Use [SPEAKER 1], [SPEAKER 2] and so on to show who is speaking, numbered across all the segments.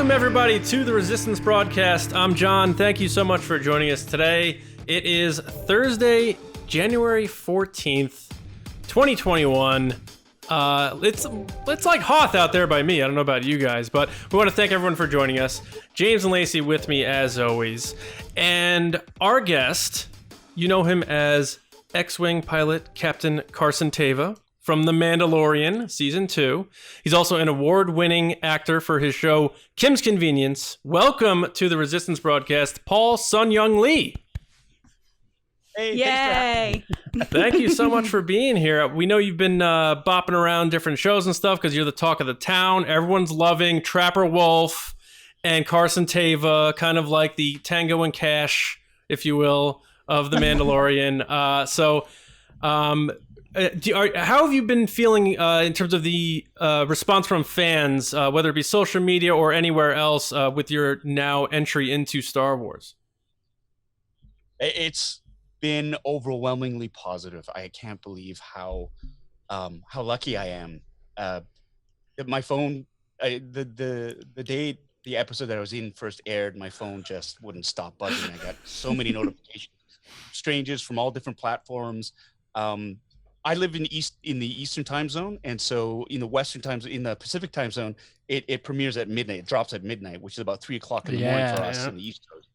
[SPEAKER 1] Welcome, everybody, to the Resistance broadcast. I'm John. Thank you so much for joining us today. It is Thursday, January 14th, 2021. It's like Hoth out there by me. I don't know about you guys, but we want to thank everyone for joining us. James and Lacey with me as always. And our guest, you know him as X-Wing pilot Captain Carson Teva from The Mandalorian Season 2. He's also an award-winning actor for his show Kim's Convenience. Welcome to the Resistance broadcast, Paul Sun-Hyung Lee.
[SPEAKER 2] Hey,
[SPEAKER 3] yay!
[SPEAKER 1] Thank you so much for being here. We know you've been bopping around different shows and stuff because you're the talk of the town. Everyone's loving Trapper Wolf and Carson Teva, kind of like the Tango and Cash, if you will, of The Mandalorian. How have you been feeling in terms of the response from fans, whether it be social media or anywhere else, with your now entry into Star Wars?
[SPEAKER 2] It's been overwhelmingly positive. I can't believe how lucky I am. My phone, the day the episode that I was in first aired, my phone just wouldn't stop buzzing. I got so many notifications, strangers from all different platforms. I live in the Eastern time zone, and so in the Western time zone, in the Pacific time zone, it premieres at midnight. It drops at midnight, which is about 3 o'clock in the morning for us in the East Coast.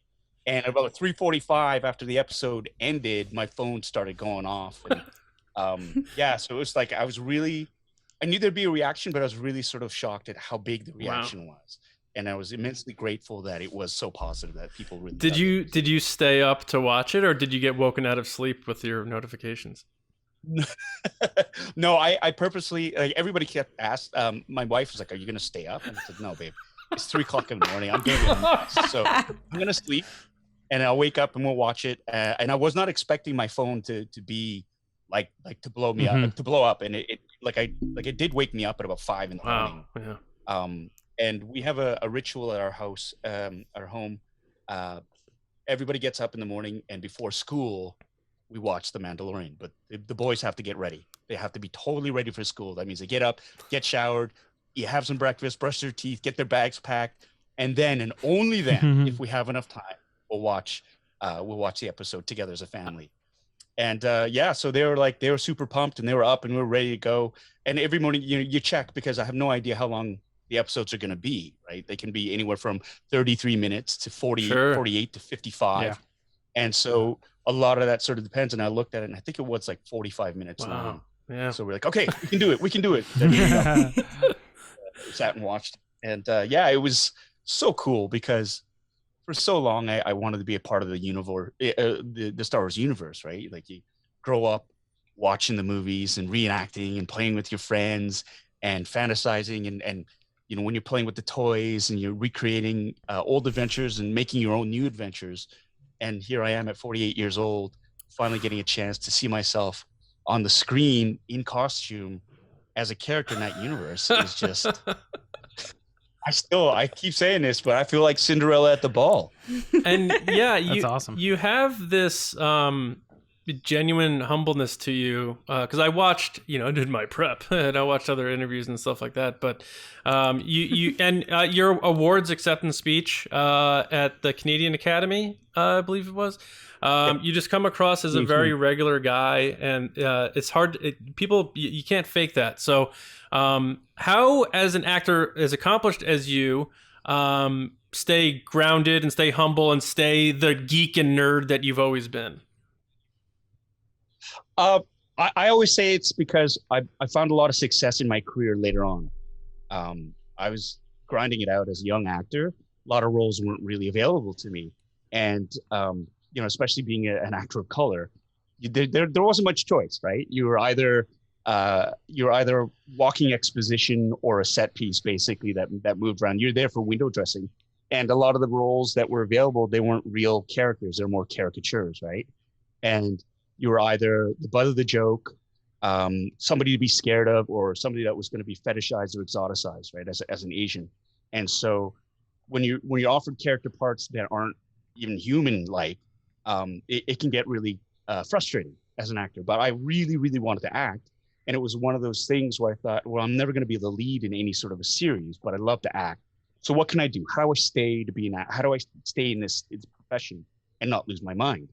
[SPEAKER 2] And about 3:45 after the episode ended, my phone started going off. And, so it was like I knew there'd be a reaction, but I was really sort of shocked at how big the reaction was. And I was immensely grateful that it was so positive that people really
[SPEAKER 1] did you stay up to watch it, or did you get woken out of sleep with your notifications?
[SPEAKER 2] No, I purposely, like, everybody kept asking. My wife was like, "Are you gonna stay up?" And I said, "No, babe, it's 3 o'clock in the morning. I'm gonna so I'm gonna sleep, and I'll wake up and we'll watch it." And I was not expecting my phone to be like to blow me up, to blow up, and it did wake me up at about 5 in the morning.
[SPEAKER 1] Yeah.
[SPEAKER 2] And we have a ritual at our house, our home. Everybody gets up in the morning, and before school, we watch The Mandalorian. But the boys have to get ready. They have to be totally ready for school. That means they get up, get showered, you have some breakfast, brush their teeth, get their bags packed, and then and only then, if we have enough time, we'll watch the episode together as a family. And so they were super pumped, and they were up and we were ready to go. And every morning, you check, because I have no idea how long the episodes are going to be, right? They can be anywhere from 33 minutes to 48 to 55. Yeah. And so a lot of that sort of depends. And I looked at it, and I think it was like 45 minutes long. Yeah. So we're like, okay, we can do it. We can do it. Sat and watched. And it was so cool, because for so long I wanted to be a part of the universe, the Star Wars universe, right? Like, you grow up watching the movies and reenacting and playing with your friends and fantasizing and when you're playing with the toys and you're recreating old adventures and making your own new adventures. And here I am at 48 years old, finally getting a chance to see myself on the screen in costume as a character in that universe. Is just, I keep saying this, but I feel like Cinderella at the ball.
[SPEAKER 1] And
[SPEAKER 4] that's awesome.
[SPEAKER 1] You have this genuine humbleness to you, because I watched, I did my prep and I watched other interviews and stuff like that. But your awards acceptance speech at the Canadian Academy, I believe it was, you just come across as a very regular guy, and it's hard. You can't fake that. So how, as an actor as accomplished as you, stay grounded and stay humble and stay the geek and nerd that you've always been?
[SPEAKER 2] I always say it's because I found a lot of success in my career later on. I was grinding it out as a young actor. A lot of roles weren't really available to me. And, especially being an actor of color, there wasn't much choice, right? You were either walking exposition or a set piece, basically, that moved around. You're there for window dressing. And a lot of the roles that were available, they weren't real characters. They're more caricatures, right? And you were either the butt of the joke, somebody to be scared of, or somebody that was going to be fetishized or exoticized, right? As an Asian. And so when you're offered character parts that aren't even human-like, it can get really frustrating as an actor. But I really, really wanted to act. And it was one of those things where I thought, well, I'm never going to be the lead in any sort of a series, but I love to act. So what can I do? How do I stay to be an actor? How do I stay in this profession and not lose my mind?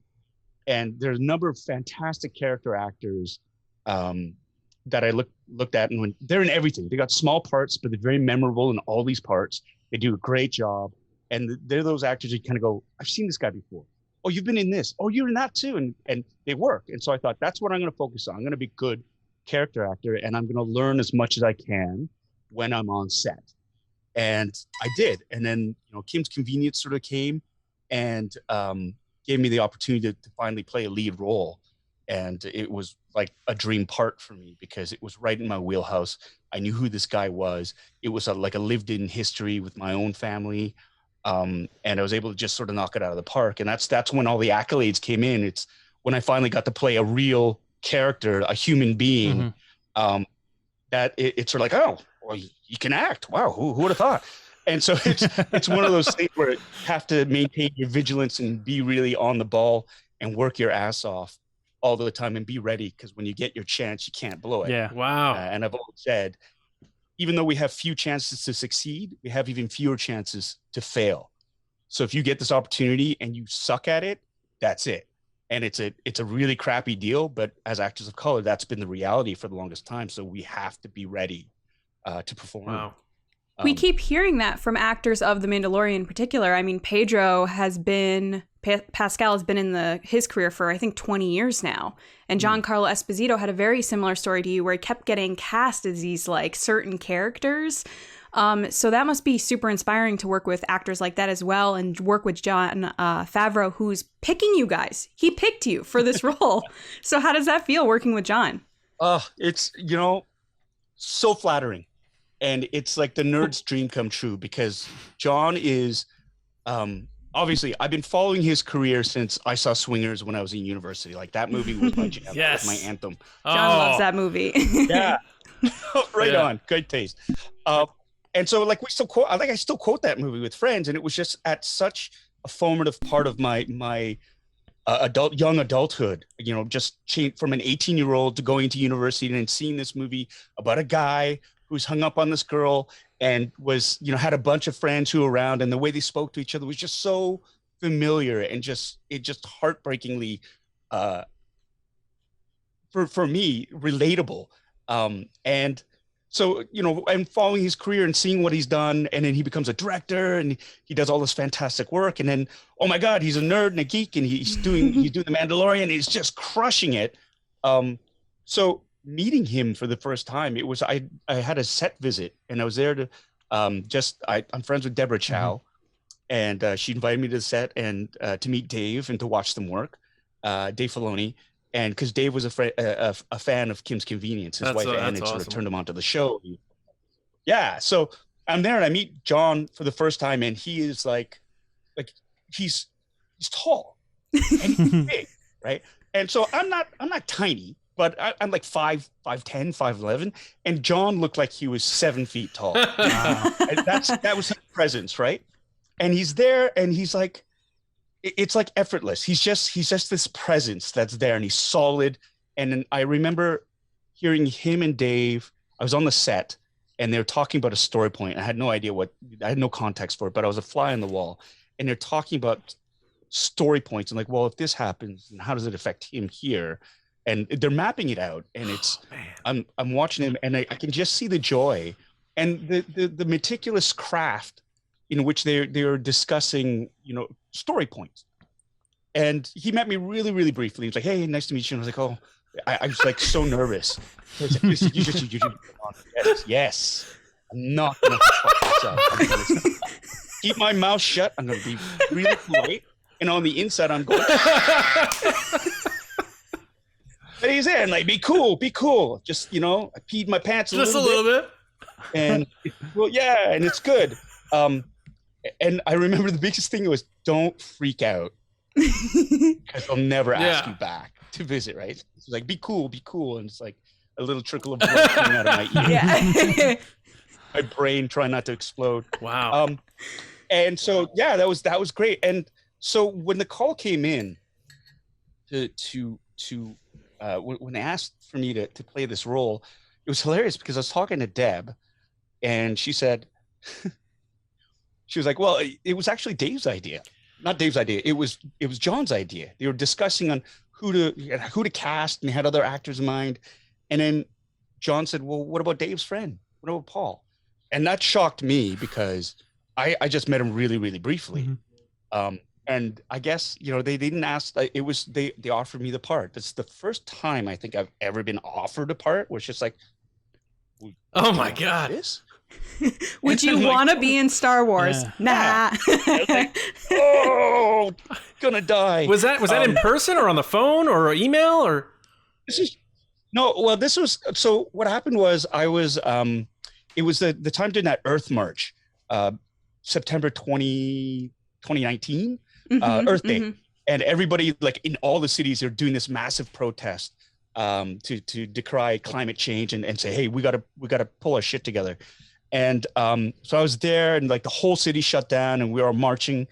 [SPEAKER 2] And there's a number of fantastic character actors that I looked at, and when they're in everything, they got small parts, but they're very memorable in all these parts. They do a great job, and they're those actors you kind of go, I've seen this guy before. Oh, you've been in this. Oh, you're in that too, and they work. And so I thought that's what I'm going to focus on. I'm going to be a good character actor, and I'm going to learn as much as I can when I'm on set. And I did. And then Kim's Convenience sort of came and gave me the opportunity to finally play a lead role. And it was like a dream part for me because it was right in my wheelhouse. I knew who this guy was. It was like a lived-in history with my own family. And I was able to just sort of knock it out of the park. And that's when all the accolades came in. It's when I finally got to play a real character, a human being, that it's sort of like, oh, well, you can act. Wow, who would have thought? And so it's one of those things where you have to maintain your vigilance and be really on the ball and work your ass off all the time and be ready, because when you get your chance, you can't blow it.
[SPEAKER 1] Yeah. Wow.
[SPEAKER 2] And I've always said, even though we have few chances to succeed, we have even fewer chances to fail. So if you get this opportunity and you suck at it, that's it. And it's a really crappy deal, but as actors of color, that's been the reality for the longest time. So we have to be ready to perform.
[SPEAKER 1] Wow.
[SPEAKER 3] We keep hearing that from actors of The Mandalorian in particular. I mean, Pascal has been in his career for, I think, 20 years now. And Giancarlo Esposito had a very similar story to you where he kept getting cast as these like certain characters. So that must be super inspiring to work with actors like that as well, and work with Jon Favreau, who's picking you guys. He picked you for this role. So how does that feel working with Jon?
[SPEAKER 2] It's, so flattering. And it's like the nerd's dream come true, because Jon is, obviously, I've been following his career since I saw Swingers when I was in university. Like, that movie was my jam.
[SPEAKER 1] Yes.
[SPEAKER 2] That was my anthem.
[SPEAKER 3] Jon loves that movie.
[SPEAKER 2] Yeah. Right on. Good taste. And so, like, I still quote that movie with friends, and it was just at such a formative part of my young adulthood, just changed from an 18-year-old to going to university and seeing this movie about a guy who's hung up on this girl and was, had a bunch of friends who were around, and the way they spoke to each other was just so familiar and just heartbreakingly, for me, relatable. And so, I'm following his career and seeing what he's done, and then he becomes a director and he does all this fantastic work. And then, oh my God, he's a nerd and a geek, and he's doing The Mandalorian, and he's just crushing it. So meeting him for the first time, it was, I had a set visit, and I was there to, I'm friends with Deborah Chow, and she invited me to the set and to meet Dave and to watch them work, Dave Filoni. And because Dave was a fan of Kim's Convenience, his wife Ann had sort of turned him onto the show. Yeah, so I'm there and I meet Jon for the first time, and he is like he's tall and he's big, right? And so I'm not tiny, but I'm like 5'10", 5'11", and Jon looked like he was 7 feet tall. And that was his presence, right? And he's there, and he's like, it's like effortless. He's just this presence that's there, and he's solid. And then I remember hearing him and Dave. I was on the set, and they were talking about a story point. I had no idea I had no context for it, but I was a fly on the wall, and they're talking about story points and like, well, if this happens, and how does it affect him here? And they're mapping it out, and it's I'm watching him, and I can just see the joy and the meticulous craft in which they're discussing, story points. And he met me really, really briefly. He was like, "Hey, nice to meet you." And I was like, "Oh," I was like so nervous. Yes. I'm not gonna fuck this up. I'm gonna keep my mouth shut. I'm gonna be really polite, and on the inside, I'm going. But he's there, and like, be cool. Just I peed my pants a little bit. And and it's good. And I remember the biggest thing was, don't freak out, because they'll never ask you back to visit, right? It's like, be cool, and it's like a little trickle of blood coming out of my ear. Yeah. My brain trying not to explode.
[SPEAKER 1] Wow.
[SPEAKER 2] And so that was great. And so when the call came in to when they asked for me to play this role, it was hilarious because I was talking to Deb, and she said, she was like, well, it was actually Dave's idea, not Dave's idea. It was John's idea. They were discussing on who to cast, and they had other actors in mind. And then John said, well, what about Dave's friend? What about Paul? And that shocked me because I just met him really, really briefly. And I guess, they didn't ask, it was, they offered me the part. That's the first time I think I've ever been offered a part where it's just like,
[SPEAKER 1] oh my God.
[SPEAKER 2] This?
[SPEAKER 3] Would you want to be in Star Wars?
[SPEAKER 2] Yeah.
[SPEAKER 3] Nah.
[SPEAKER 2] I was like, oh, gonna die.
[SPEAKER 1] Was that in person or on the phone or email or?
[SPEAKER 2] This was, so what happened was I was, it was the time during that Earth March, September 2019, Earth Day. And everybody, like in all the cities, are doing this massive protest to decry climate change and say, hey, we gotta pull our shit together. And so I was there, and like the whole city shut down, and we were marching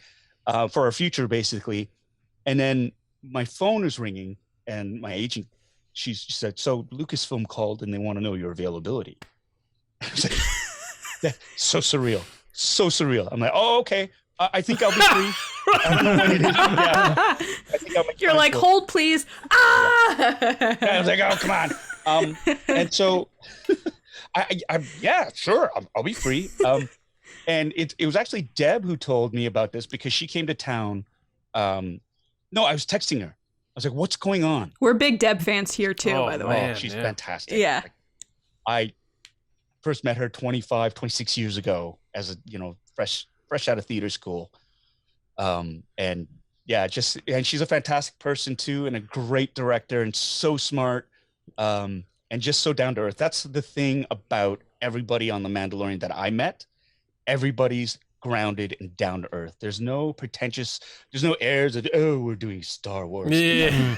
[SPEAKER 2] for our future, basically. And then my phone was ringing, and my agent, she said, so Lucasfilm called, and they want to know your availability. I was like, so surreal. I'm like, oh, okay. I think I'll be free. I don't know when it is. Yeah. I think
[SPEAKER 3] You're like, hold, please.
[SPEAKER 2] I was like, oh, come on. And so, yeah, sure, I'll be free. And it was actually Deb who told me about this because she came to town. No, I was texting her. I was like, what's going on?
[SPEAKER 3] We're big Deb fans here too, by the way.
[SPEAKER 2] Man, she's fantastic.
[SPEAKER 3] Yeah.
[SPEAKER 2] Like, I first met her 26 years ago as a, fresh out of theater school. And yeah, and she's a fantastic person too, and a great director, and so smart, and just so down to earth. That's the thing about everybody on The Mandalorian that I met. Everybody's grounded and down to earth. There's no pretentious, there's no airs of, oh, we're doing Star Wars.
[SPEAKER 1] Yeah.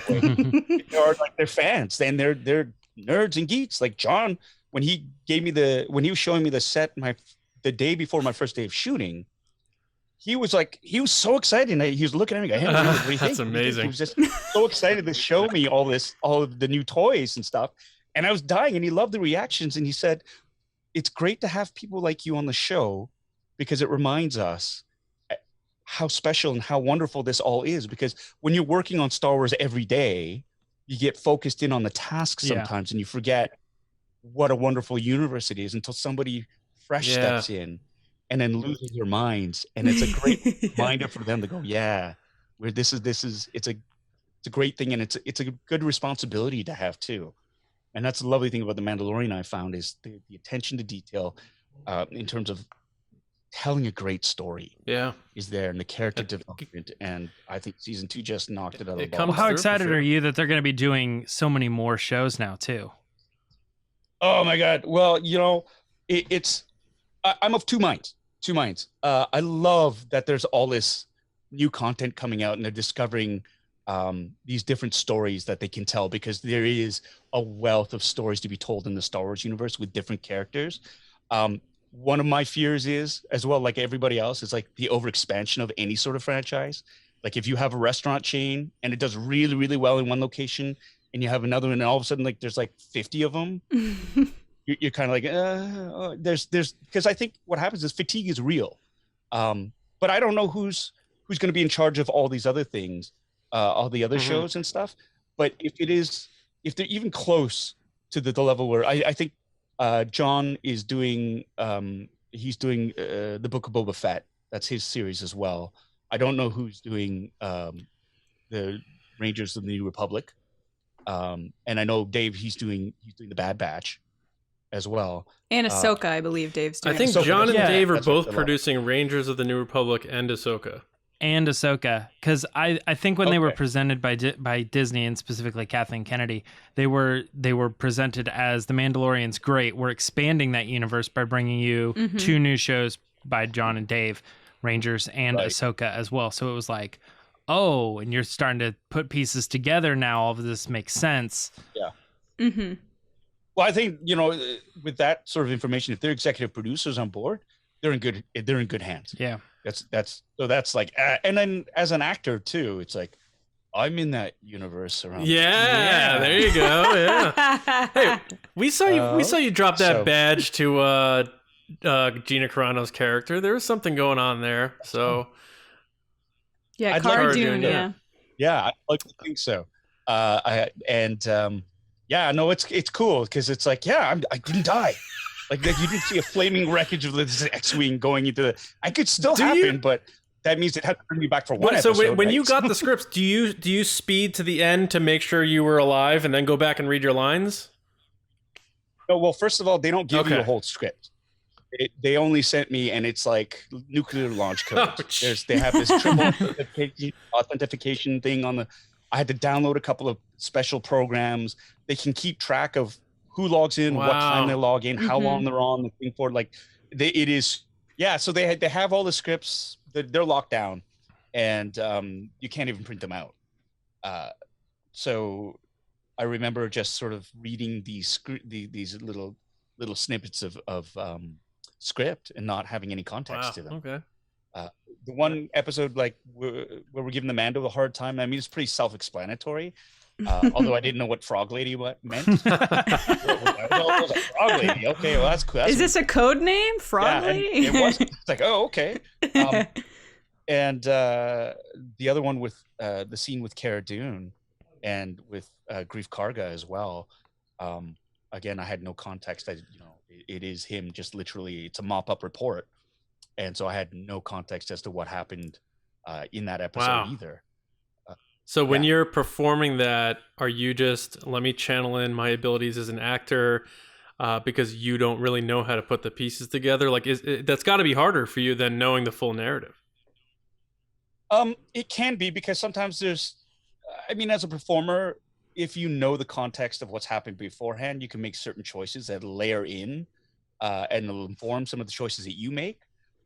[SPEAKER 2] They're fans, and they're nerds and geeks. Like John, when he was showing me the set the day before my first day of shooting, he was so excited. He was looking at me, hey, what do you think?
[SPEAKER 1] That's amazing.
[SPEAKER 2] He was just so excited to show me all of the new toys and stuff. And I was dying, and he loved the reactions. And he said, it's great to have people like you on the show because it reminds us how special and how wonderful this all is. Because when you're working on Star Wars every day, you get focused in on the tasks sometimes, and you forget what a wonderful universe it is until somebody fresh steps in and then loses their minds. And it's a great reminder for them to go, yeah, it's a great thing. And it's a good responsibility to have too. And that's the lovely thing about The Mandalorian I found is the attention to detail in terms of telling a great story is there, and the character development. And I think season 2 just knocked it out of the ball.
[SPEAKER 4] Well, how excited are you that they're going to be doing so many more shows now too?
[SPEAKER 2] Oh my God. Well, I'm of two minds. I love that there's all this new content coming out, and they're discovering these different stories that they can tell, because there is a wealth of stories to be told in the Star Wars universe with different characters. One of my fears is, as well, like everybody else, is like the overexpansion of any sort of franchise. Like if you have a restaurant chain and it does really, really well in one location, and you have another one, and all of a sudden, like there's like 50 of them. You're kind of like, there's because I think what happens is fatigue is real. But I don't know who's going to be in charge of all these other things, all the other shows and stuff. But if they're even close to the level where I think John is doing, he's doing the Book of Boba Fett. That's his series as well. I don't know who's doing the Rangers of the New Republic. And I know Dave, he's doing the Bad Batch as well.
[SPEAKER 3] And Ahsoka, I believe Dave's doing.
[SPEAKER 1] I think
[SPEAKER 2] Ahsoka,
[SPEAKER 1] John and Dave are
[SPEAKER 2] that's
[SPEAKER 1] both producing Rangers of the New Republic and Ahsoka.
[SPEAKER 4] Because I think when they were presented by Disney, and specifically Kathleen Kennedy, they were presented as The Mandalorian's great. We're expanding that universe by bringing you 2 new shows by John and Dave, Rangers and Ahsoka as well. So it was like, oh, and you're starting to put pieces together now. All of this makes sense.
[SPEAKER 2] Yeah. Mm-hmm. Well, I think, with that sort of information, if they're executive producers on board, they're in good hands.
[SPEAKER 4] Yeah.
[SPEAKER 2] That's like, and then as an actor too, it's like, I'm in that universe around.
[SPEAKER 1] Yeah, there you go. Yeah. Hey, we saw you drop that badge to Gina Carano's character. There was something going on there. So
[SPEAKER 3] Yeah,
[SPEAKER 2] I'd
[SPEAKER 3] Cara
[SPEAKER 2] like to-
[SPEAKER 3] Dune,
[SPEAKER 1] yeah.
[SPEAKER 3] yeah.
[SPEAKER 2] I'd like to think so. No, it's cool because it's like, I didn't die. Like you didn't see a flaming wreckage of this X-wing going into the. I could still happen, but that means it had to bring me back for one episode.
[SPEAKER 1] So when
[SPEAKER 2] right?
[SPEAKER 1] you got the scripts, do you speed to the end to make sure you were alive and then go back and read your lines?
[SPEAKER 2] No, well, first of all, they don't give you
[SPEAKER 1] Okay.
[SPEAKER 2] a whole script. They only sent me, and it's like nuclear launch code.
[SPEAKER 1] Ouch.
[SPEAKER 2] They have this triple authentication thing on the. I had to download a couple of special programs. They can keep track of who logs in, what
[SPEAKER 1] Wow.
[SPEAKER 2] time they log in, how
[SPEAKER 3] Mhm.
[SPEAKER 2] long they're on the thing for. Like, it is. Yeah, so they have all the scripts. They're locked down, and you can't even print them out. So I remember just sort of reading these little snippets of script and not having any context
[SPEAKER 1] Wow.
[SPEAKER 2] to them.
[SPEAKER 1] Okay.
[SPEAKER 2] The one episode like where we're giving the Mando a hard time, I mean, it's pretty self-explanatory. Although I didn't know what Frog Lady meant. I was like, Frog Lady, okay, well that's cool.
[SPEAKER 3] Is this a code name? Frog
[SPEAKER 2] and
[SPEAKER 3] Lady?
[SPEAKER 2] it was. It's like, oh, okay. And the other one with the scene with Cara Dune and with Grief Karga as well. Again, I had no context. It is him just literally. It's a mop-up report, and so I had no context as to what happened in that episode
[SPEAKER 1] Wow.
[SPEAKER 2] either.
[SPEAKER 1] So when you're performing that, are you just, let me channel in my abilities as an actor because you don't really know how to put the pieces together? Like, that's got to be harder for you than knowing the full narrative.
[SPEAKER 2] It can be because sometimes as a performer, if you know the context of what's happened beforehand, you can make certain choices that layer in and it'll inform some of the choices that you make.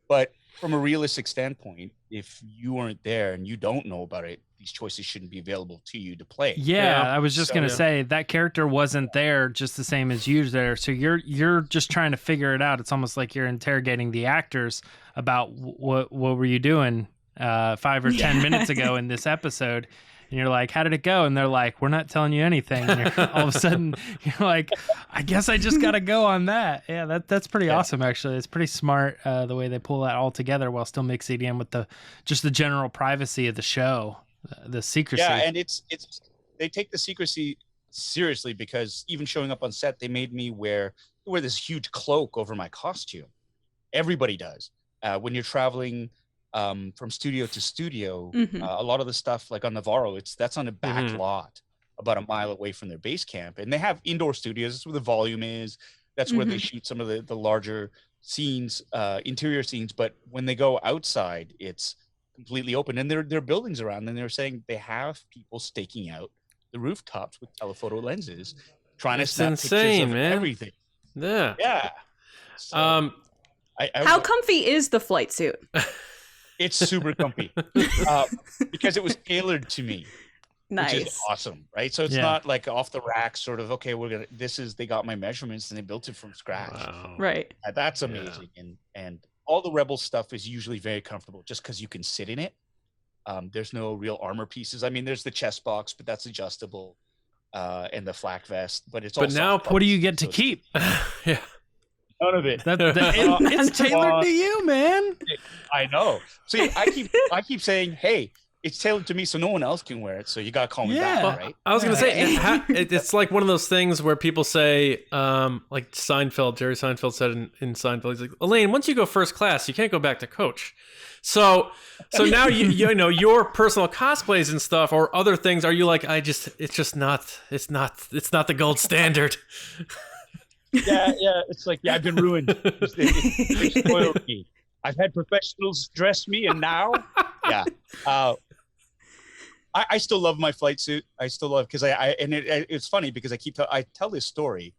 [SPEAKER 2] But from a realistic standpoint, if you weren't there and you don't know about it, these choices shouldn't be available to you to play.
[SPEAKER 4] Yeah, I was just
[SPEAKER 2] So-
[SPEAKER 4] gonna say that character wasn't there just the same as you there. So you're just trying to figure it out. It's almost like you're interrogating the actors about what were you doing 5 or 10 minutes ago in this episode. And you're like, how did it go? And they're like, we're not telling you anything. And all of a sudden, you're like, I guess I just got to go on that. Yeah, that's pretty awesome, actually. It's pretty smart the way they pull that all together while still mixing it in with the general privacy of the show, the secrecy.
[SPEAKER 2] Yeah, and it's they take the secrecy seriously because even showing up on set, they made me wear this huge cloak over my costume. Everybody does. When you're traveling from studio to studio, a lot of the stuff like on Navarro, that's on a back lot about a mile away from their base camp, and they have indoor studios. That's where the volume is. That's where they shoot some of the larger scenes, interior scenes. But when they go outside, it's completely open, and there are buildings around, and they're saying they have people staking out the rooftops with telephoto lenses, trying to snap
[SPEAKER 1] insane,
[SPEAKER 2] pictures of
[SPEAKER 1] man.
[SPEAKER 2] everything.
[SPEAKER 1] Yeah.
[SPEAKER 2] So,
[SPEAKER 3] How comfy is the flight suit?
[SPEAKER 2] It's super comfy because it was tailored to me,
[SPEAKER 3] Nice.
[SPEAKER 2] which is awesome, right? So it's not like off the rack, sort of. Okay, they got my measurements and they built it from scratch.
[SPEAKER 1] Wow.
[SPEAKER 3] Right.
[SPEAKER 2] That's amazing, and all the Rebel stuff is usually very comfortable, just because you can sit in it. There's no real armor pieces. I mean, there's the chest box, but that's adjustable, and the flak vest. But it's all.
[SPEAKER 1] But now,
[SPEAKER 4] What do you get to keep?
[SPEAKER 1] Yeah.
[SPEAKER 2] None of it.
[SPEAKER 4] It's tailored to you, man.
[SPEAKER 2] I know. See, I keep saying, hey, it's tailored to me, so no one else can wear it. So you gotta call me back, right?
[SPEAKER 1] I was going to say, it's like one of those things where people say, like Seinfeld, Jerry Seinfeld said in Seinfeld, he's like, Elaine, once you go first class, you can't go back to coach. So now you know your personal cosplays and stuff or other things. Are you like, it's not the gold standard.
[SPEAKER 2] Yeah. It's like, I've been ruined. They spoiled me. I've had professionals dress me, and now, I still love my flight suit. I still love because it's funny because I tell this story,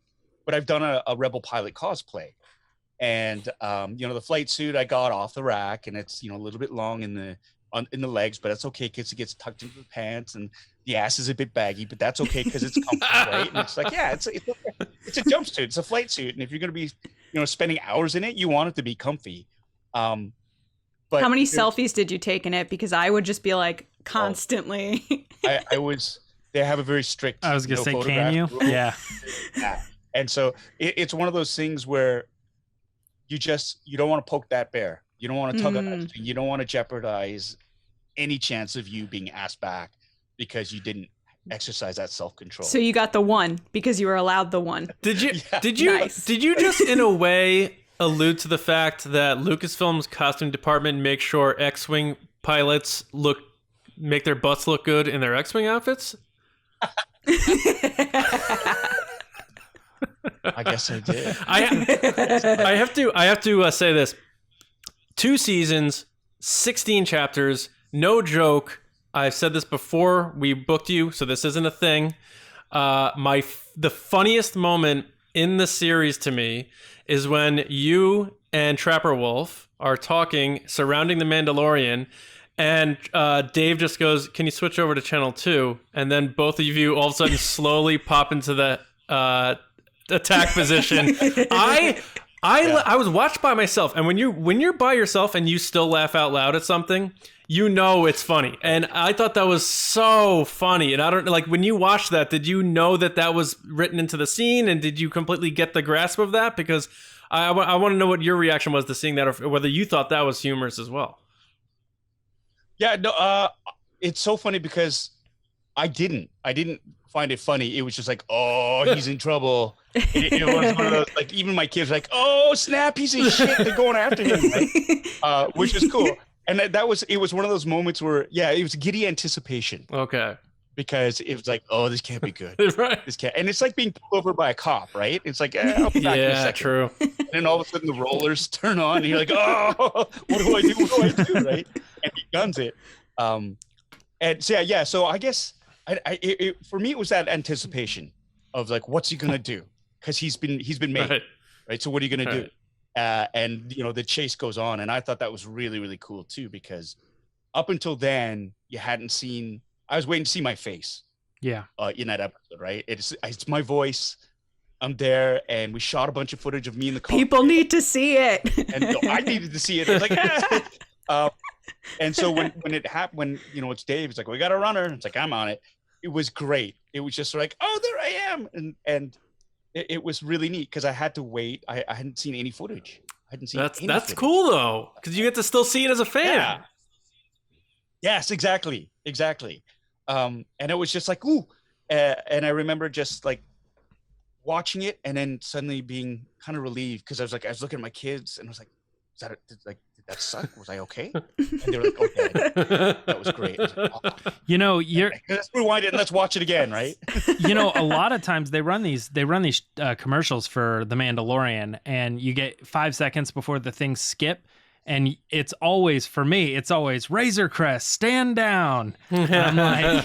[SPEAKER 2] but I've done a Rebel pilot cosplay, and the flight suit I got off the rack, and it's a little bit long in the legs, but that's okay because it gets tucked into the pants, and the ass is a bit baggy, but that's okay because it's comfortable, right? And it's like, it's a jumpsuit, it's a flight suit, and if you're going to be spending hours in it, you want it to be comfy. But
[SPEAKER 3] how many selfies did you take in it? Because I would just be like constantly.
[SPEAKER 2] They have a very strict.
[SPEAKER 4] I was gonna say, can you?
[SPEAKER 2] rule.
[SPEAKER 4] Yeah.
[SPEAKER 2] And so it's one of those things where you don't want to poke that bear. You don't want to tug on that string. You don't want to jeopardize any chance of you being asked back because you didn't exercise that self-control.
[SPEAKER 3] So you got the one because you were allowed the one.
[SPEAKER 1] Did you?
[SPEAKER 2] Yeah.
[SPEAKER 1] Did you?
[SPEAKER 3] Nice.
[SPEAKER 1] Did you just in a way allude to the fact that Lucasfilm's costume department makes sure X-wing pilots make their butts look good in their X-wing outfits?
[SPEAKER 2] I guess I did.
[SPEAKER 1] I have to say this. 2 seasons, 16 chapters, no joke. I've said this before we booked you, so this isn't a thing. The funniest moment in the series to me is when you and Trapper Wolf are talking, surrounding the Mandalorian, and Dave just goes, "Can you switch over to channel 2?" And then both of you all of a sudden slowly pop into the attack position. I was watched by myself, and when you're by yourself and you still laugh out loud at something, you know it's funny. And I thought that was so funny. And I don't like, when you watched that, did you know that was written into the scene, and did you completely get the grasp of that? Because I want to know what your reaction was to seeing that, or whether you thought that was humorous as well.
[SPEAKER 2] Yeah, no, it's so funny because I didn't find it funny. It was just like, oh, he's in trouble. It was one of those, like, even my kids were like, oh, snap, he's in shit. They're going after him, right? Which is cool. And it was one of those moments where, yeah, it was giddy anticipation.
[SPEAKER 1] Okay.
[SPEAKER 2] Because it was like, oh, this can't be good.
[SPEAKER 1] Right.
[SPEAKER 2] This can't. And it's like being pulled over by a cop, right? It's like, I'll be back in a second.
[SPEAKER 1] True.
[SPEAKER 2] And then all of a sudden the rollers turn on, and you're like, oh, what do I do? What do I do? Right? And he guns it. And so yeah. So I guess for me, it was that anticipation of like, what's he gonna do? Because he's been made, right? So what are you gonna do? And the chase goes on, and I thought that was really, really cool too, because up until then you hadn't seen. I was waiting to see my face. Yeah. In that episode, right? It's my voice. I'm there, and we shot a bunch of footage of me in the car.
[SPEAKER 3] People need to see it.
[SPEAKER 2] And I needed to see it. I was like, and so when it happened, when it's Dave, it's like, we got a runner. It's like, I'm on it. It was great. It was just like, oh, there I am, and it was really neat because I had to wait. I hadn't seen any footage. I hadn't seen. That's
[SPEAKER 1] footage. Cool though, because you get to still see it as a fan.
[SPEAKER 2] Yeah. Yes, exactly. And it was just like, ooh, and I remember just like watching it, and then suddenly being kind of relieved because I was looking at my kids, and I was like, did that suck? Was I okay? And they were like, okay, that was great. I was like, oh. Let's rewind it and let's watch it again, right?
[SPEAKER 4] A lot of times they run these commercials for The Mandalorian, and you get 5 seconds before the things skip. And it's always, for me, Razor Crest, stand down. And I'm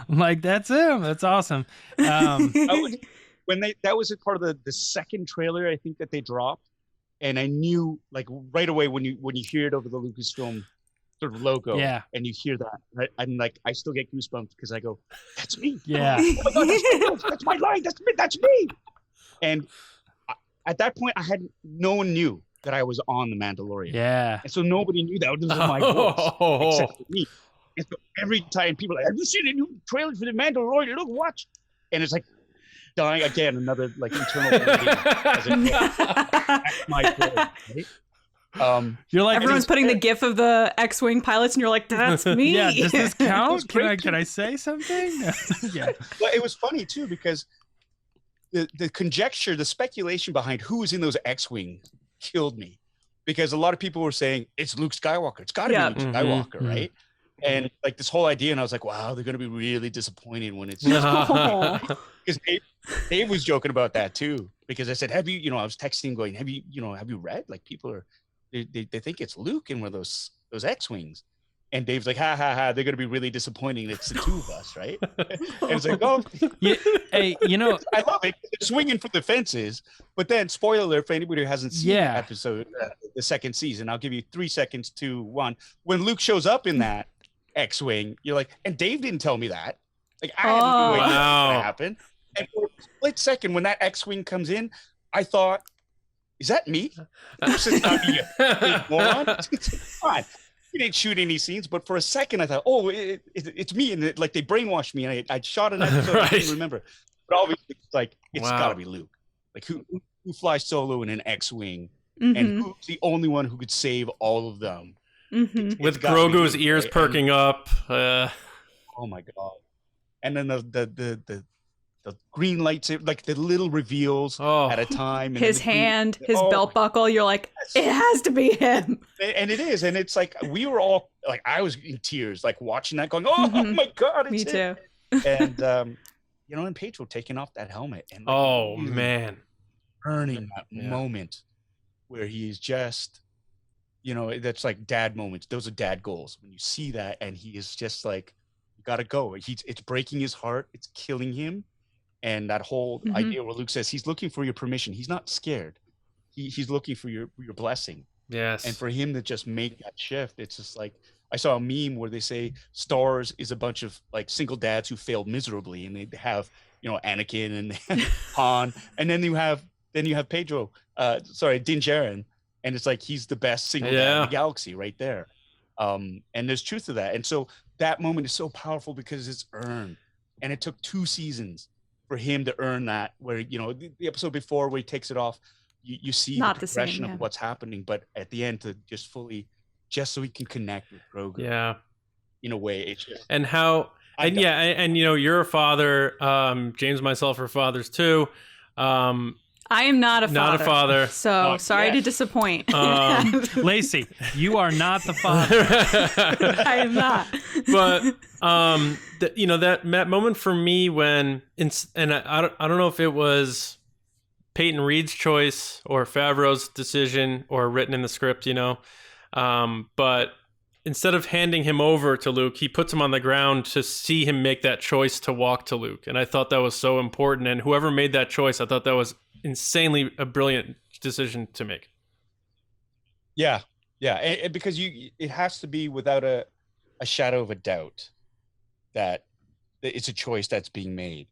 [SPEAKER 4] like, that's him. That's awesome.
[SPEAKER 2] That was a part of the second trailer, I think, that they dropped. And I knew, like, right away when you hear it over the Lucasfilm sort of logo, and you hear that, right? I'm like, I still get goosebumps because I go, that's me.
[SPEAKER 4] Yeah.
[SPEAKER 2] Oh my God, that's my line. That's me. And at that point, no one knew that I was on The Mandalorian.
[SPEAKER 4] Yeah.
[SPEAKER 2] And so nobody knew that. This was my voice, except for me. And so every time people are like, have you seen a new trailer for The Mandalorian? Look, watch. And it's like dying again, another like internal my voice, right?
[SPEAKER 4] You're like,
[SPEAKER 3] everyone's putting the gif of the X-Wing pilots, and you're like, that's me.
[SPEAKER 4] Yeah, does this count? Can I say something? Yeah.
[SPEAKER 2] Well, it was funny too, because the conjecture, the speculation behind who was in those X-Wings killed me, because a lot of people were saying it's Luke Skywalker. It's got to be Luke Skywalker, right? And like this whole idea, and I was like, wow, they're going to be really disappointed when it's because Dave was joking about that too, because I said, have you, I was texting going, have you read? Like, people are, they think it's Luke in one of those X-Wings. And Dave's like, ha, ha, ha, they're going to be really disappointing. It's the two of us, right? And it's like, oh.
[SPEAKER 4] Hey,
[SPEAKER 2] I love it. They're swinging for the fences. But then, spoiler alert for anybody who hasn't seen the episode, the second season, I'll give you 3 seconds to 1. When Luke shows up in that X-Wing, you're like, and Dave didn't tell me that. Like, I had no idea what to happen. And for a split second, when that X-Wing comes in, I thought, is that me? This is not me. Come on. He didn't shoot any scenes, but for a second I thought, oh, it's me, and like they brainwashed me, and I shot an episode I didn't remember. But obviously, it's like, it's got to be Luke. Like, who flies solo in an X-Wing and who's the only one who could save all of them?
[SPEAKER 1] With Grogu's ears perking up.
[SPEAKER 2] Oh my god! And then the green lightsaber, like the little reveals at a time. And
[SPEAKER 3] his hand, his belt buckle. You're like, it has to be him.
[SPEAKER 2] And it is, and it's like we were all like, I was in tears, like watching that, going, "Oh my god!" It's
[SPEAKER 3] Me too.
[SPEAKER 2] And and Pedro taking off that helmet, and
[SPEAKER 1] man,
[SPEAKER 2] earning that moment where he's just, that's like dad moments. Those are dad goals when you see that, and he is just like, you gotta go. It's breaking his heart. It's killing him. And that whole idea where Luke says he's looking for your permission. He's not scared. He's looking for your blessing.
[SPEAKER 1] Yes.
[SPEAKER 2] And for him to just make that shift, it's just like, I saw a meme where they say Stars is a bunch of like single dads who failed miserably, and they have, Anakin and Han, and then you have Pedro, Din Djarin, and it's like he's the best single dad in the galaxy right there. And there's truth to that. And so that moment is so powerful because it's earned, and it took 2 seasons for him to earn that. Where the episode before where he takes it off, you see
[SPEAKER 3] Not
[SPEAKER 2] the progression of what's happening, but at the end to just so he can connect with Grogu.
[SPEAKER 1] Yeah,
[SPEAKER 2] in a way, it's just,
[SPEAKER 1] and how. And you're a father. James and myself are fathers too.
[SPEAKER 3] I am not a father.
[SPEAKER 1] Not a father.
[SPEAKER 3] So sorry to disappoint.
[SPEAKER 4] Lacey, you are not the father.
[SPEAKER 3] I am not.
[SPEAKER 1] But that moment for me when, and I don't know if it was Peyton Reed's choice or Favreau's decision or written in the script, but instead of handing him over to Luke, he puts him on the ground to see him make that choice to walk to Luke. And I thought that was so important. And whoever made that choice, I thought that was insanely a brilliant decision to make.
[SPEAKER 2] Yeah. And because it has to be without a shadow of a doubt that it's a choice that's being made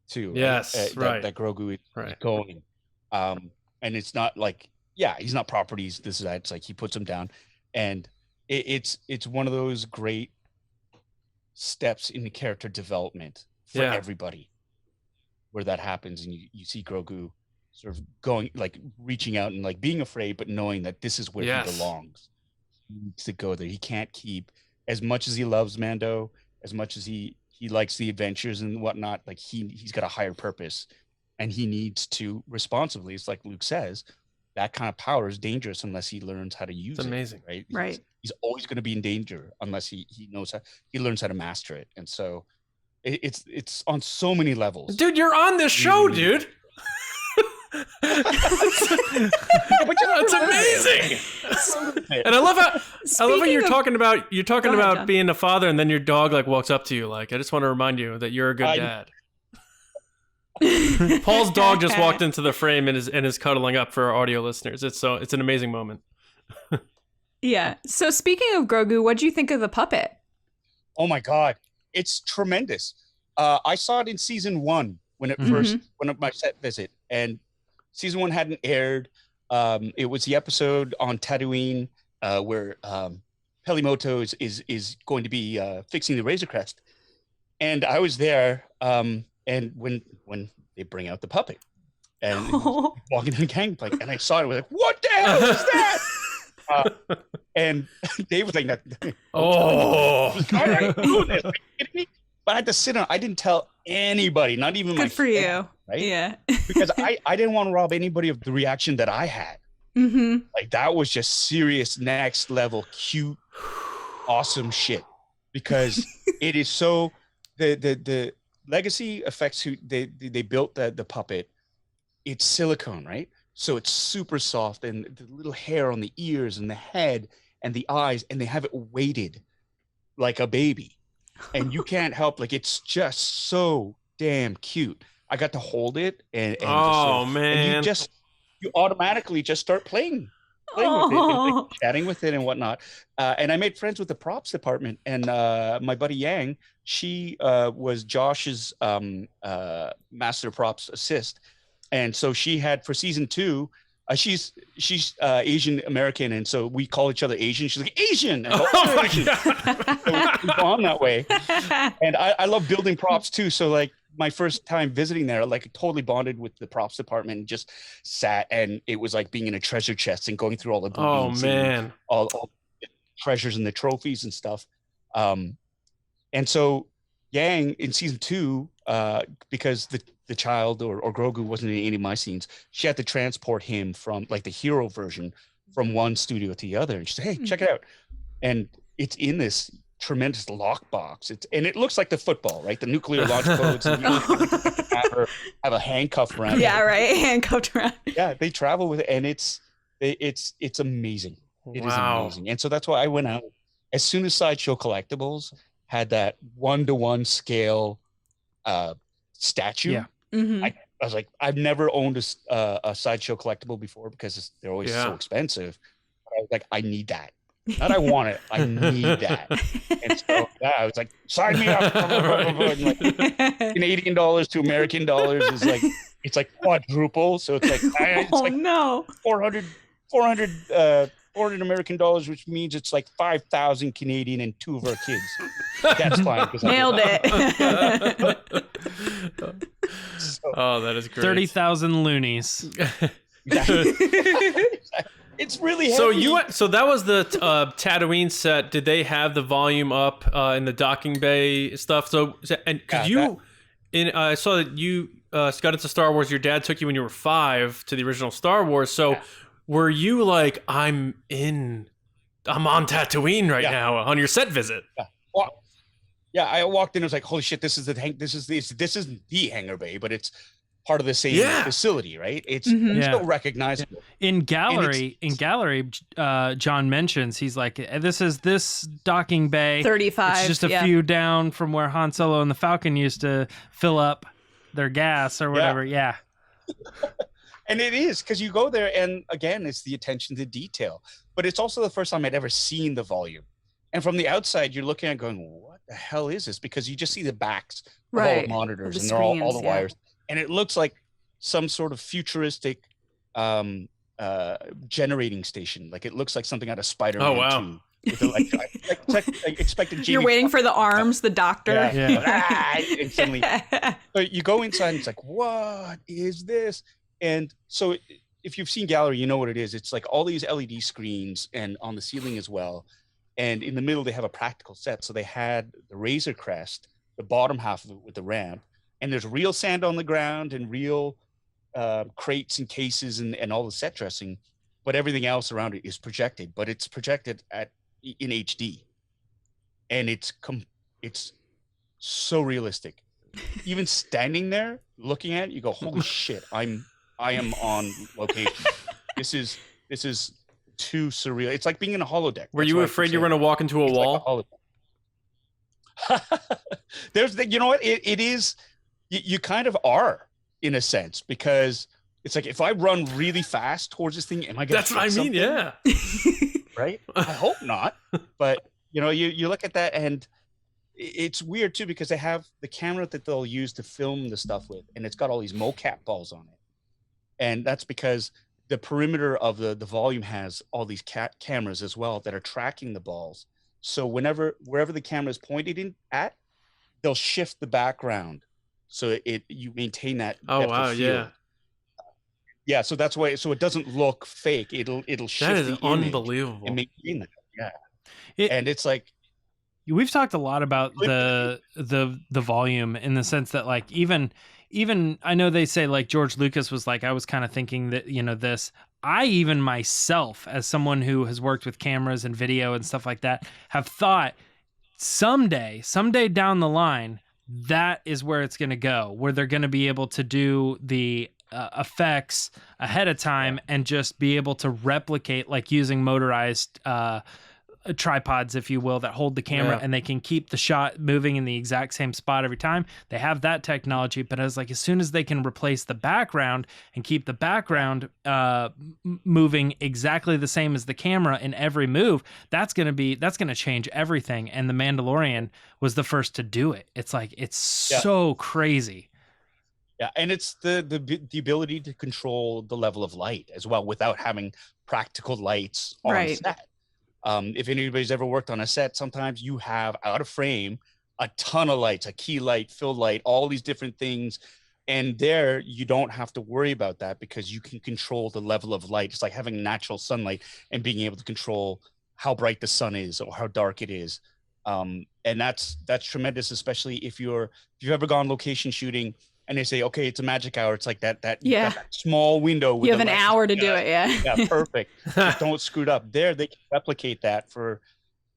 [SPEAKER 2] too.
[SPEAKER 1] Yes, right.
[SPEAKER 2] That Grogu is going. And it's not like, he's not properties. This is that. It's like he puts him down, and it's one of those great steps in the character development for everybody, where that happens, and you see Grogu sort of going, like reaching out and like being afraid, but knowing that this is where he belongs. He needs to go there. He can't keep, as much as he loves Mando, as much as he likes the adventures and whatnot, like he's got a higher purpose, and he needs to responsibly. It's like Luke says, that kind of power is dangerous unless he learns how to use it.
[SPEAKER 1] It's amazing,
[SPEAKER 2] right? He's always going to be in danger unless he learns how to master it. And so it's on so many levels.
[SPEAKER 1] Dude, you're on this show, dude. It's amazing. And I love how you're talking about being a father, and then your dog like walks up to you like, I just want to remind you that you're a good dad. Paul's dog just walked into the frame and is cuddling up for our audio listeners. It's an amazing moment.
[SPEAKER 3] Yeah. So speaking of Grogu, what do you think of the puppet?
[SPEAKER 2] Oh my God, it's tremendous. I saw it in season 1 when it first went up my set visit, and season 1 hadn't aired. It was the episode on Tatooine where Pelimoto is going to be fixing the Razor Crest, and I was there. And when they bring out the puppet and walking down the gangplank, and I saw it, I was like, "What the hell is that?" And Dave was like, "Oh, all right, doing this." Are you kidding me? But I had to sit on. I didn't tell anybody, not even my
[SPEAKER 3] Good for
[SPEAKER 2] family,
[SPEAKER 3] you,
[SPEAKER 2] right?
[SPEAKER 3] Yeah,
[SPEAKER 2] because I didn't want to rob anybody of the reaction that I had. Like that was just serious, next level, cute, awesome shit. Because it is so the legacy effects who they built the puppet. It's silicone, right? So it's super soft, and the little hair on the ears and the head and the eyes, and they have it weighted like a baby, and you can't help, like, it's just so damn cute. I got to hold it and
[SPEAKER 1] man,
[SPEAKER 2] and you automatically just start playing with it, and, like, chatting with it and whatnot. And I made friends with the props department, and my buddy Yang, she was Josh's master props assist. And so she had, for season 2, she's Asian American, and so we call each other Asian. She's like, Asian. And
[SPEAKER 1] oh my
[SPEAKER 2] Asian.
[SPEAKER 1] God.
[SPEAKER 2] So we bond that way. And I love building props too. So like my first time visiting there, like totally bonded with the props department and just sat, and it was like being in a treasure chest and going through all the boobies.
[SPEAKER 1] Oh man,
[SPEAKER 2] all the treasures and the trophies and stuff. And so Yang in season 2, because the child or Grogu wasn't in any of my scenes, she had to transport him from like the hero version from one studio to the other, and she said, "Hey, check it out," and it's in this tremendous lockbox. It looks like the football, right? The nuclear launch codes. And have a handcuff around.
[SPEAKER 3] Yeah, right. Handcuffed around.
[SPEAKER 2] Yeah, they travel with it, and it's amazing. It is amazing, and so that's why I went out as soon as Sideshow Collectibles had that 1-to-1 scale statue.
[SPEAKER 4] Yeah.
[SPEAKER 3] Mm-hmm.
[SPEAKER 2] I was like, I've never owned a Sideshow collectible before because they're always so expensive. But I was like, I need that. Not I want it, I need that. And so I was like, sign me up. And like, Canadian dollars to American dollars is like, it's like quadruple. So it's like,
[SPEAKER 3] no,
[SPEAKER 2] 400 American dollars, which means it's like 5,000 Canadian and 2 of our kids. That's fine.
[SPEAKER 3] Nailed it.
[SPEAKER 1] Oh, that is great.
[SPEAKER 4] 30,000 loonies.
[SPEAKER 2] It's really heavy.
[SPEAKER 1] So that was the Tatooine set. Did they have the volume up in the docking bay stuff? I saw that you got into Star Wars. Your dad took you when you were 5 to the original Star Wars. So were you like, I'm on Tatooine right now on your set visit?
[SPEAKER 2] Yeah. Well, I walked in. I was like, holy shit! This isn't the hangar bay, but it's part of the same facility, right? It's still recognizable.
[SPEAKER 4] In gallery, John mentions, he's like, this is this docking bay
[SPEAKER 3] 35.
[SPEAKER 4] It's just a few down from where Han Solo and the Falcon used to fill up their gas or whatever. Yeah.
[SPEAKER 2] And it is, because you go there, and again, it's the attention to detail. But it's also the first time I'd ever seen the volume. And from the outside, you're looking at it going, what the hell is this? Because you just see the backs of all the monitors and they're all the wires. And it looks like some sort of futuristic generating station. Like it looks like something out of Spider-Man 2. With I expected Jamie.
[SPEAKER 3] You're waiting for the arms, the doctor.
[SPEAKER 2] Instantly. So you go inside and it's like, what is this? And so if you've seen Gallery, you know what it is. It's like all these LED screens and on the ceiling as well. And in the middle, they have a practical set. So they had the Razor Crest, the bottom half of it with the ramp. And there's real sand on the ground and real crates and cases and all the set dressing. But everything else around it is projected. But it's projected in HD. And it's so realistic. Even standing there, looking at it, you go, holy shit, I am on location. This is too surreal. It's like being in a holodeck.
[SPEAKER 1] Were you afraid you were going to walk into a wall?
[SPEAKER 2] Like there's you know what? It is, you kind of are in a sense, because it's like, if I run really fast towards this thing, am I going to
[SPEAKER 1] That's what I mean, yeah.
[SPEAKER 2] Right? I hope not. But you look at that, and it's weird too, because they have the camera that they'll use to film the stuff with, and it's got all these mocap balls on it. And that's because the perimeter of the volume has all these cameras as well that are tracking the balls. So wherever the camera is pointed in at, they'll shift the background, so you maintain that.
[SPEAKER 1] Oh wow, yeah.
[SPEAKER 2] Yeah, so that's why. So it doesn't look fake. It'll shift.
[SPEAKER 1] That is
[SPEAKER 2] the
[SPEAKER 1] unbelievable.
[SPEAKER 2] And maintain that. Yeah, and it's like,
[SPEAKER 4] we've talked a lot about the volume, in the sense that, like, even I know they say, like, George Lucas was like, I was kind of thinking that, this. I even myself, as someone who has worked with cameras and video and stuff like that, have thought someday down the line, that is where it's going to go, where they're going to be able to do the effects ahead of time and just be able to replicate, like using motorized tripods, if you will, that hold the camera, and they can keep the shot moving in the exact same spot every time. They have that technology, but I was like, as soon as they can replace the background and keep the background moving exactly the same as the camera in every move, that's going to change everything. And the Mandalorian was the first to do it. It's like, it's so crazy.
[SPEAKER 2] Yeah, and it's the ability to control the level of light as well without having practical lights on set. If anybody's ever worked on a set, sometimes you have out of frame a ton of lights, a key light, fill light, all these different things. And there you don't have to worry about that because you can control the level of light. It's like having natural sunlight and being able to control how bright the sun is or how dark it is. And that's tremendous, especially if you've ever gone location shooting and they say, okay, it's a magic hour. It's like that small window. With
[SPEAKER 3] you have an hour to do it.
[SPEAKER 2] Yeah, perfect. Just don't screw it up. There, they can replicate that for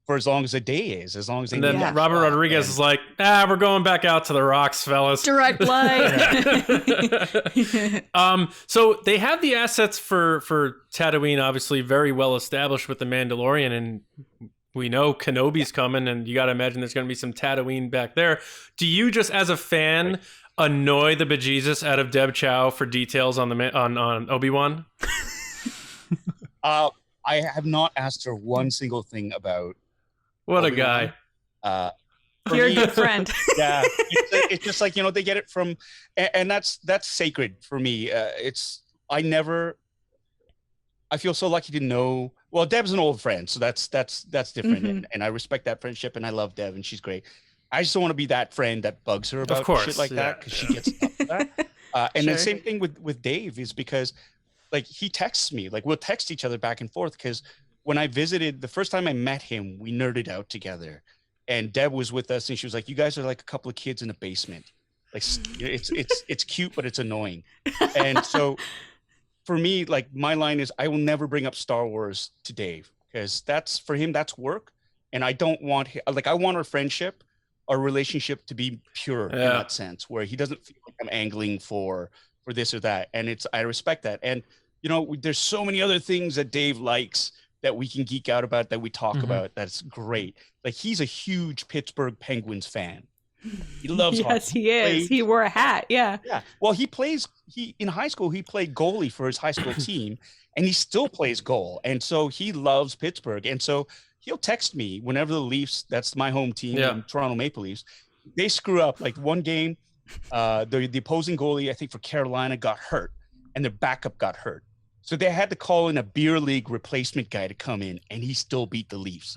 [SPEAKER 2] as long as a day is, as long as they.
[SPEAKER 1] And then Robert Rodriguez is like, we're going back out to the rocks, fellas.
[SPEAKER 3] Direct light.
[SPEAKER 1] So they have the assets for Tatooine, obviously very well established with the Mandalorian, and we know Kenobi's coming, and you got to imagine there's going to be some Tatooine back there. Do you just, as a fan, annoy the bejesus out of Deb Chow for details on on Obi-Wan?
[SPEAKER 2] I have not asked her one single thing about.
[SPEAKER 1] What
[SPEAKER 2] Obi-Wan.
[SPEAKER 1] a guy!
[SPEAKER 3] You're a good friend.
[SPEAKER 2] Yeah, it's just like, they get it from, and that's sacred for me. I feel so lucky to know. Well, Deb's an old friend, so that's different,
[SPEAKER 3] Mm-hmm.
[SPEAKER 2] and I respect that friendship, and I love Deb, and she's great. I just don't want to be that friend that bugs her about shit like that because she gets up to that. And
[SPEAKER 3] Sure.
[SPEAKER 2] the same thing with Dave is because, like, he texts me, like we'll text each other back and forth because when I visited the first time I met him, we nerded out together, and Deb was with us, and she was like, "You guys are like a couple of kids in a basement. Like, it's cute, but it's annoying." And so, for me, like, my line is, I will never bring up Star Wars to Dave because for him that's work, and I don't want I want our friendship, our relationship to be pure in that sense, where he doesn't feel like I'm angling for this or that, and I respect that. And there's so many other things that Dave likes that we can geek out about, that we talk about. That's great. Like, he's a huge Pittsburgh Penguins fan. He loves hockey.
[SPEAKER 3] Yes, he is. He wore a hat. Yeah.
[SPEAKER 2] Yeah. Well, in high school, he played goalie for his high school team, and he still plays goal. And so he loves Pittsburgh. And so he'll text me whenever the Leafs, that's my home team, the Toronto Maple Leafs, they screw up. Like, one game, the opposing goalie, I think for Carolina, got hurt, and their backup got hurt. So they had to call in a beer league replacement guy to come in, and he still beat the Leafs.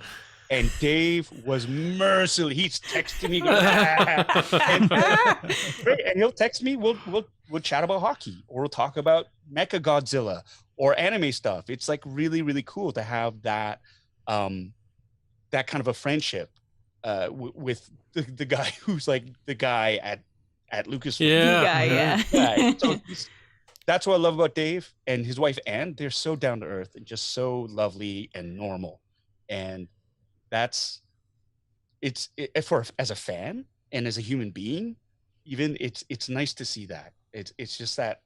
[SPEAKER 2] And Dave was merciless. He's texting me, and he'll text me. We'll chat about hockey, or we'll talk about Mecha Godzilla or anime stuff. It's like really, really cool to have that that kind of a friendship with the guy who's like the guy at Lucasfilm. So that's what I love about Dave and his wife Ann. They're so down to earth and just so lovely and normal, and as a fan and as a human being, even it's nice to see that. It's just that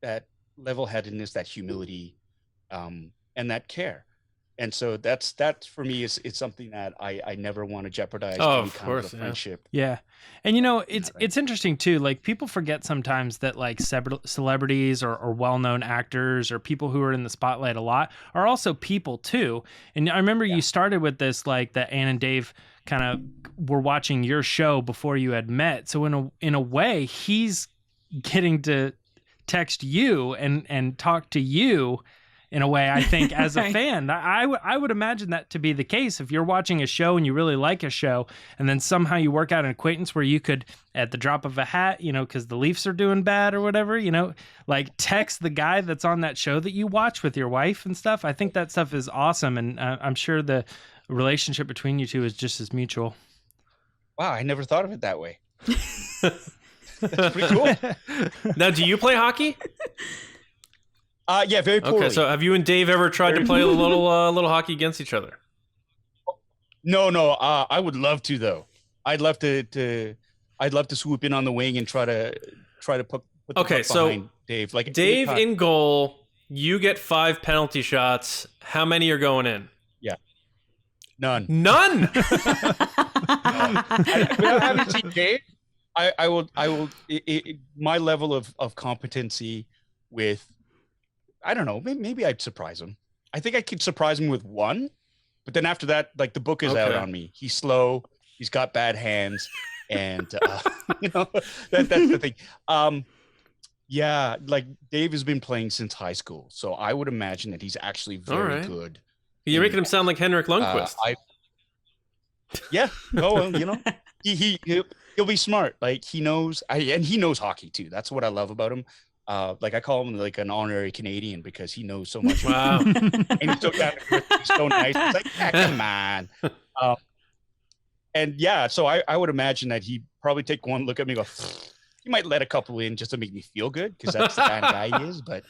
[SPEAKER 2] that level-headedness, that humility, and that care. And so that for me is something that I never want to jeopardize any kind of a friendship.
[SPEAKER 4] Yeah. And it's interesting too. Like, people forget sometimes that like celebrities or well-known actors or people who are in the spotlight a lot are also people too. And I remember you started with this, like, that Ann and Dave kind of were watching your show before you had met. So in a way, he's getting to text you and talk to you in a way, I think, as a fan. I would imagine that to be the case. If you're watching a show and you really like a show, and then somehow you work out an acquaintance where you could, at the drop of a hat, because the Leafs are doing bad or whatever, like, text the guy that's on that show that you watch with your wife and stuff. I think that stuff is awesome, and I'm sure the relationship between you two is just as mutual.
[SPEAKER 2] Wow, I never thought of it that way. That's pretty cool.
[SPEAKER 1] Now, do you play hockey?
[SPEAKER 2] Yeah, very poorly.
[SPEAKER 1] Okay, so have you and Dave ever tried to play a little hockey against each other?
[SPEAKER 2] No. I would love to, though. I'd love to swoop in on the wing and try to put the puck behind Dave. Like,
[SPEAKER 1] Dave in goal, you get 5 penalty shots. How many are going in?
[SPEAKER 2] Yeah, none. Without having seen Dave, I will. My level of competency with. I don't know. Maybe I'd surprise him. I think I could surprise him with 1, but then after that, like, the book is out on me. He's slow. He's got bad hands, and that's the thing. Yeah, like, Dave has been playing since high school, so I would imagine that he's actually very good.
[SPEAKER 1] You're making him sound like Henrik Lundqvist.
[SPEAKER 2] Yeah. Oh, well, he'll be smart. Like he knows, and he knows hockey too. That's what I love about him. Like I call him like an honorary Canadian because he knows so much.
[SPEAKER 1] Wow.
[SPEAKER 2] And he's so down to earth, he's so nice. It's like, yeah, come on. And yeah, so I would imagine that he'd probably take one look at me and go, he might let a couple in just to make me feel good because that's the kind of guy he is. But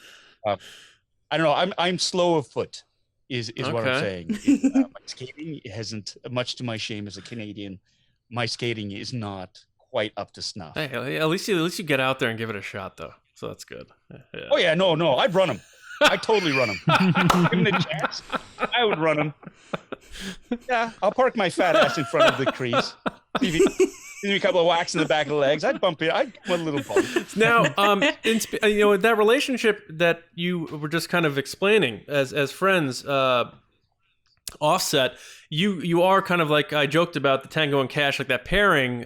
[SPEAKER 2] I don't know. I'm slow of foot is what I'm saying. My skating hasn't, much to my shame as a Canadian, my skating is not quite up to snuff.
[SPEAKER 1] Hey, at least you get out there and give it a shot, though. So that's good. Yeah.
[SPEAKER 2] Oh yeah, no, I'd run him. I'd totally run him. Give him the chance, I would run him. Yeah, I'll park my fat ass in front of the crease. Give me a couple of whacks in the back of the legs. I'd bump it. I'd want a little bump.
[SPEAKER 1] Now, that relationship that you were just kind of explaining as friends, offset. You are kind of like I joked about the Tango and Cash, like that pairing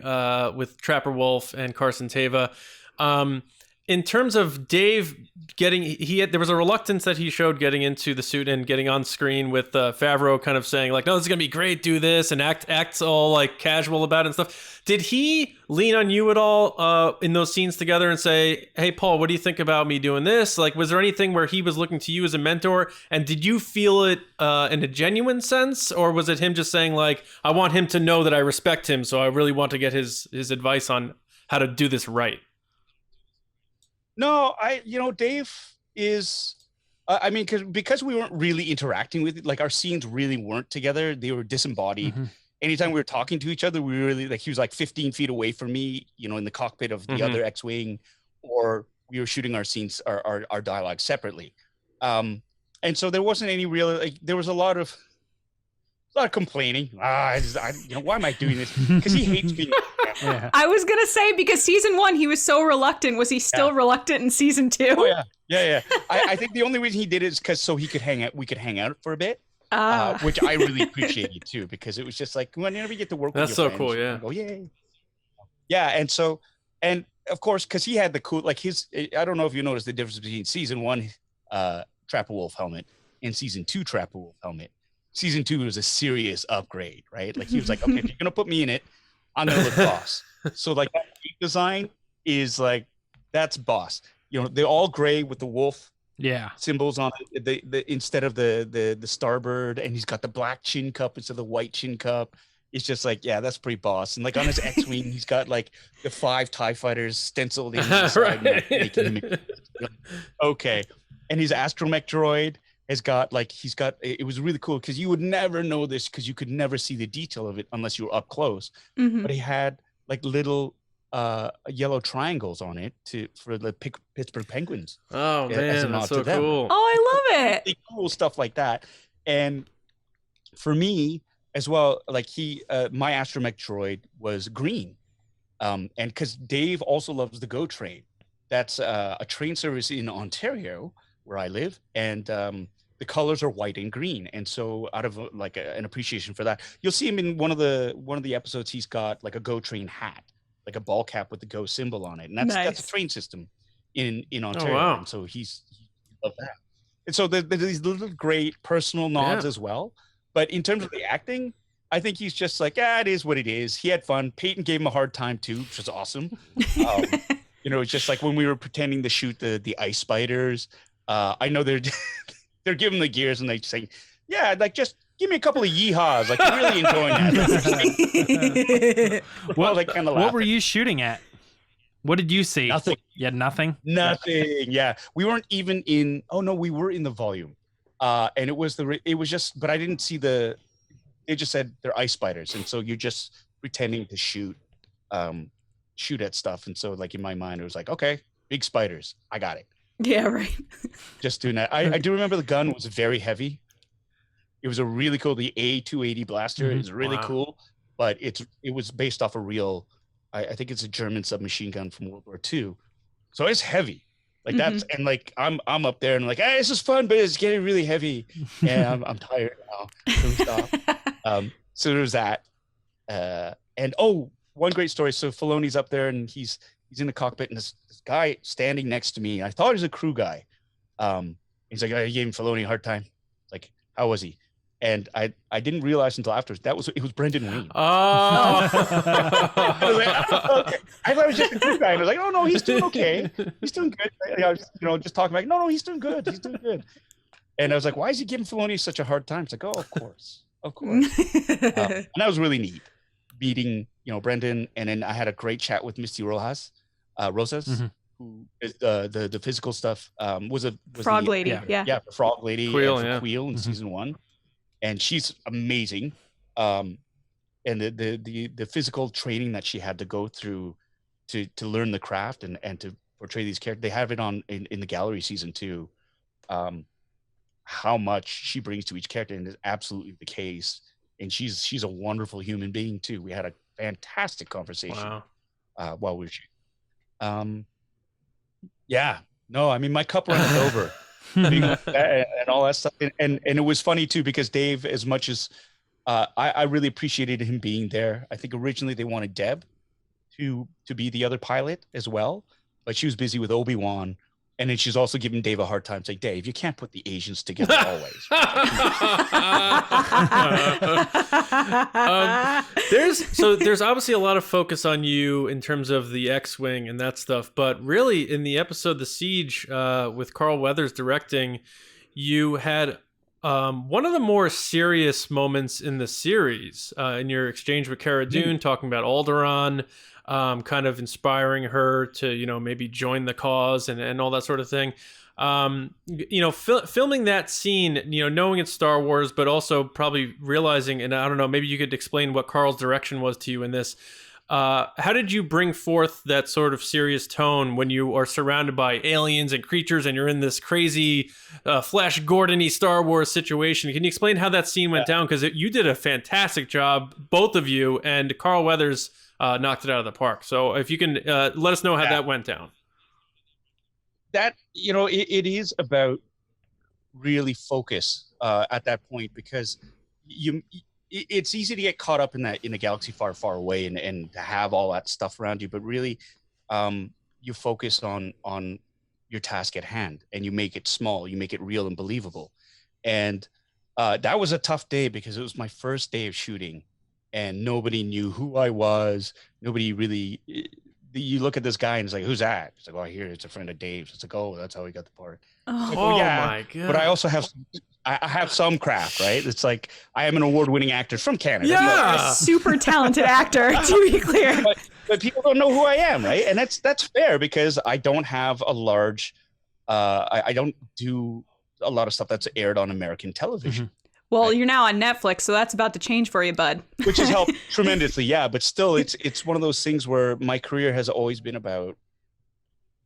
[SPEAKER 1] with Trapper Wolf and Carson Teva. In terms of Dave there was a reluctance that he showed getting into the suit and getting on screen with Favreau kind of saying like, no, this is going to be great, do this, and acts all like casual about it and stuff. Did he lean on you at all in those scenes together and say, hey, Paul, what do you think about me doing this? Like, was there anything where he was looking to you as a mentor? And did you feel it in a genuine sense? Or was it him just saying like, I want him to know that I respect him, so I really want to get his advice on how to do this right?
[SPEAKER 2] No, Dave is, because we weren't really interacting with it, like our scenes really weren't together. They were disembodied. Mm-hmm. Anytime we were talking to each other, we were really like, he was like 15 feet away from me, in the cockpit of the other X-Wing, or we were shooting our scenes, our dialogue separately. And so there wasn't any real, there was a lot of complaining. Why am I doing this? Because he hates being.
[SPEAKER 3] Yeah. I was gonna say because season 1 he was so reluctant. Was he still reluctant in season 2?
[SPEAKER 2] Oh yeah. I think the only reason he did it is because so he could hang out. We could hang out for a bit, which I really appreciated too, because it was just like whenever you get to work.
[SPEAKER 1] That's
[SPEAKER 2] with your
[SPEAKER 1] so
[SPEAKER 2] friends,
[SPEAKER 1] cool. Yeah.
[SPEAKER 2] Go yay. Yeah, and of course because he had the cool I don't know if you noticed the difference between season 1 Trapper Wolf helmet and season 2 Trapper Wolf helmet. Season 2 was a serious upgrade, right? Like he was like, okay, if you're gonna put me in it, I'm gonna look boss. So like that design is like that's boss. They're all gray with the wolf symbols on it. The instead of the starboard, and he's got the black chin cup instead of the white chin cup. It's just like, yeah, that's pretty boss. And like on his X-Wing, he's got like the 5 TIE fighters stenciled in the side, making him okay. And his astromech droid has got it was really cool because you would never know this because you could never see the detail of it unless you were up close. Mm-hmm. But he had like little yellow triangles on it for the Pittsburgh Penguins.
[SPEAKER 1] Oh man, that's so cool.
[SPEAKER 3] Oh, I love it.
[SPEAKER 2] Really cool stuff like that. And for me as well, like my astromech droid was green. And because Dave also loves the GO train. That's a train service in Ontario where I live, and the colors are white and green, and so out of an appreciation for that, you'll see him in one of the episodes. He's got like a GO train hat, like a ball cap with the GO symbol on it, and that's a train system in Ontario. Oh, wow. And so he loved that. And so there's these little great personal nods as well. But in terms of the acting, I think he's just like, it is what it is. He had fun. Peyton gave him a hard time too, which was awesome. It's just like when we were pretending to shoot the ice spiders. I know they're giving the gears and they say, yeah, like just give me a couple of yeehaws. Like I'm really enjoying that.
[SPEAKER 4] What were you shooting at? What did you see?
[SPEAKER 2] Nothing.
[SPEAKER 4] You had nothing?
[SPEAKER 2] Nothing. Yeah. We weren't even in, we were in the volume. And it was just, but I didn't see they just said they're ice spiders. And so you're just pretending to shoot at stuff. And so like in my mind, it was like, okay, big spiders. I got it.
[SPEAKER 3] Yeah, right.
[SPEAKER 2] Just doing that. I do remember the gun was very heavy. It was a really cool, the A280 blaster is really cool, but it was based off a real, I think it's a German submachine gun from World War II. So it's heavy. Like that's, and like, I'm up there and like, hey, this is fun, but it's getting really heavy. And I'm tired now. Stop. So there's that. And one great story. So Filoni's up there and he's in the cockpit and this guy standing next to me. I thought he was a crew guy. He's like, I gave him Filoni a hard time. Like, how was he? And I didn't realize until afterwards it was Brendan Wayne.
[SPEAKER 1] Oh.
[SPEAKER 2] I was like, oh, okay. I thought it was just a good guy. And I was like, oh no, he's doing okay. He's doing good. I was, just talking like, no, he's doing good. He's doing good. And I was like, why is he giving Filoni such a hard time? It's like, oh, of course. And that was really neat, meeting, Brendan. And then I had a great chat with Misty Rosas, who is the physical stuff. Was
[SPEAKER 3] Frog Lady, yeah,
[SPEAKER 2] the Frog Lady,
[SPEAKER 1] Queel,
[SPEAKER 2] Queel in season 1, and she's amazing. And the physical training that she had to go through to learn the craft and to portray these characters. They have it on in the gallery season 2. How much she brings to each character, and is absolutely the case. And she's a wonderful human being too. We had a fantastic conversation while we were shooting. Yeah, no, I mean, my cup runneth over and all that stuff. And it was funny too, because Dave, as much as I really appreciated him being there. I think originally they wanted Deb to be the other pilot as well, but she was busy with Obi-Wan. And then she's also giving Dave a hard time. It's like, Dave, you can't put the Asians together always.
[SPEAKER 1] There's obviously a lot of focus on you in terms of the X-Wing and that stuff. But really, in the episode The Siege, with Carl Weathers directing, you had one of the more serious moments in the series in your exchange with Cara Dune, talking about Alderaan. Kind of inspiring her to, maybe join the cause and all that sort of thing. Filming that scene, knowing it's Star Wars, but also probably realizing, and I don't know, maybe you could explain what Carl's direction was to you in this. How did you bring forth that sort of serious tone when you are surrounded by aliens and creatures and you're in this crazy Flash Gordon-y Star Wars situation? Can you explain how that scene went down? Because you did a fantastic job, both of you, and Carl Weathers knocked it out of the park. So if you can let us know how that went down.
[SPEAKER 2] That, it is about really focus at that point, because it's easy to get caught up in a galaxy far, far away and to have all that stuff around you. But really, you focus on your task at hand, and you make it small, you make it real and believable. And that was a tough day, because it was my first day of shooting. And nobody knew who I was. Nobody really. You look at this guy and it's like, "Who's that?" It's like, "Oh, here, it's a friend of Dave's." It's like, "Oh, that's how he got the part."
[SPEAKER 3] Oh,
[SPEAKER 2] like,
[SPEAKER 1] yeah. My God!
[SPEAKER 2] But I also have some craft, right? It's like I am an award-winning actor from Canada.
[SPEAKER 1] Yeah,
[SPEAKER 3] a super talented actor, to be clear.
[SPEAKER 2] But people don't know who I am, right? And that's fair, because I don't have a large. I don't do a lot of stuff that's aired on American television.
[SPEAKER 3] Mm-hmm. Well, you're now on Netflix, so that's about to change for you, bud.
[SPEAKER 2] Which has helped tremendously, yeah. But still, it's one of those things where my career has always been about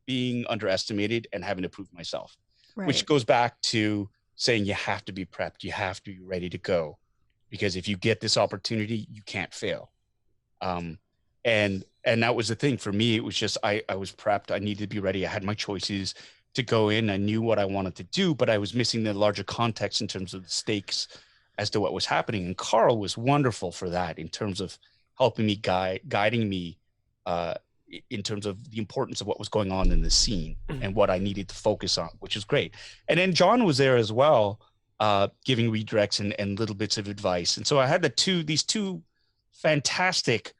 [SPEAKER 2] being underestimated and having to prove myself. Right. Which goes back to saying you have to be prepped, you have to be ready to go, because if you get this opportunity, you can't fail. And that was the thing for me. It was just I was prepped. I needed to be ready. I had my choices to go in. I knew what I wanted to do, but I was missing the larger context in terms of the stakes as to what was happening. And Carl was wonderful for that, in terms of helping me, guiding me in terms of the importance of what was going on in the scene and what I needed to focus on, which is great. And then John was there as well, giving redirects and little bits of advice. And so I had these two fantastic,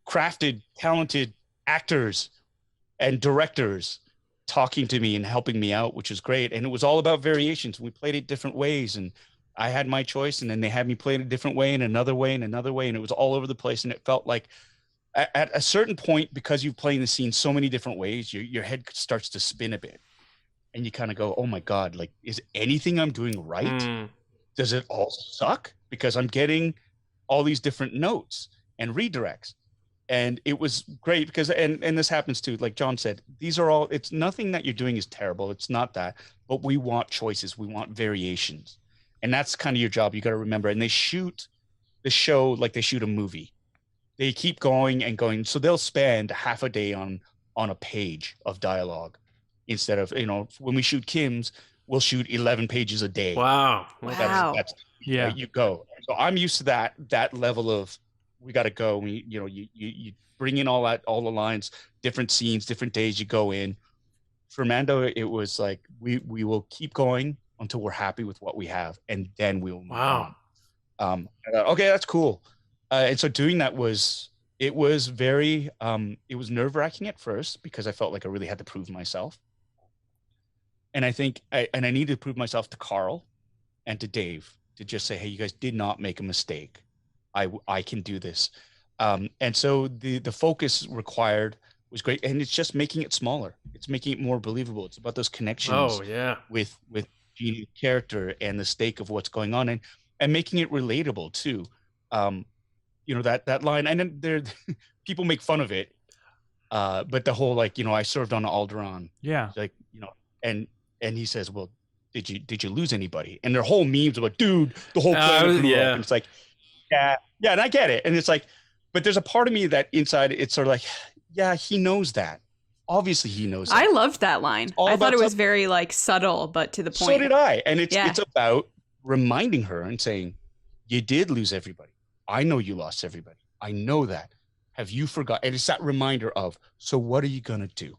[SPEAKER 2] crafted, talented actors and directors talking to me and helping me out, which is great. And it was all about variations. We played it different ways, and I had my choice, and then they had me play it a different way and another way and another way. And it was all over the place. And it felt like at a certain point, because you're playing the scene so many different ways, your head starts to spin a bit, and you kind of go, oh my God, like, is anything I'm doing right? Does it all suck? Because I'm getting all these different notes and redirects. And it was great because, and this happens too, like John said, these are all, it's nothing that you're doing is terrible. It's not that, but we want choices. We want variations. And that's kind of your job. You got to remember. And they shoot the show like they shoot a movie. They keep going and going. So they'll spend half a day on a page of dialogue instead of, when we shoot Kim's, we'll shoot 11 pages a day.
[SPEAKER 1] Wow.
[SPEAKER 2] That's
[SPEAKER 4] yeah.
[SPEAKER 2] You go. So I'm used to that level of, we got to go. You bring in all the lines, different scenes, different days you go in. For Mando, it was like, we will keep going until we're happy with what we have, and then we'll move
[SPEAKER 1] Wow.
[SPEAKER 2] on. I thought, okay, that's cool. And so doing that was very, it was nerve-wracking at first because I felt like I really had to prove myself. And I think I needed to prove myself to Carl and to Dave to just say, hey, you guys did not make a mistake. I can do this. And so the focus required was great. And it's just making it smaller. It's making it more believable. It's about those connections with Jeannie's character and the stake of what's going on, and making it relatable too. That line, and then there people make fun of it. But the whole, like, I served on Alderaan.
[SPEAKER 4] Yeah.
[SPEAKER 2] Like, and he says, well, did you lose anybody? And their whole memes about, dude, the whole planet blew up. And it's like, yeah, and I get it. And it's like, but there's a part of me that inside it's sort of like, yeah, he knows that. Obviously he knows that.
[SPEAKER 3] I loved that line. I thought it was very like subtle, but to the point.
[SPEAKER 2] So did I. And it's about reminding her and saying, you did lose everybody. I know you lost everybody. I know that. Have you forgot? And it's that reminder of, so what are you going to do?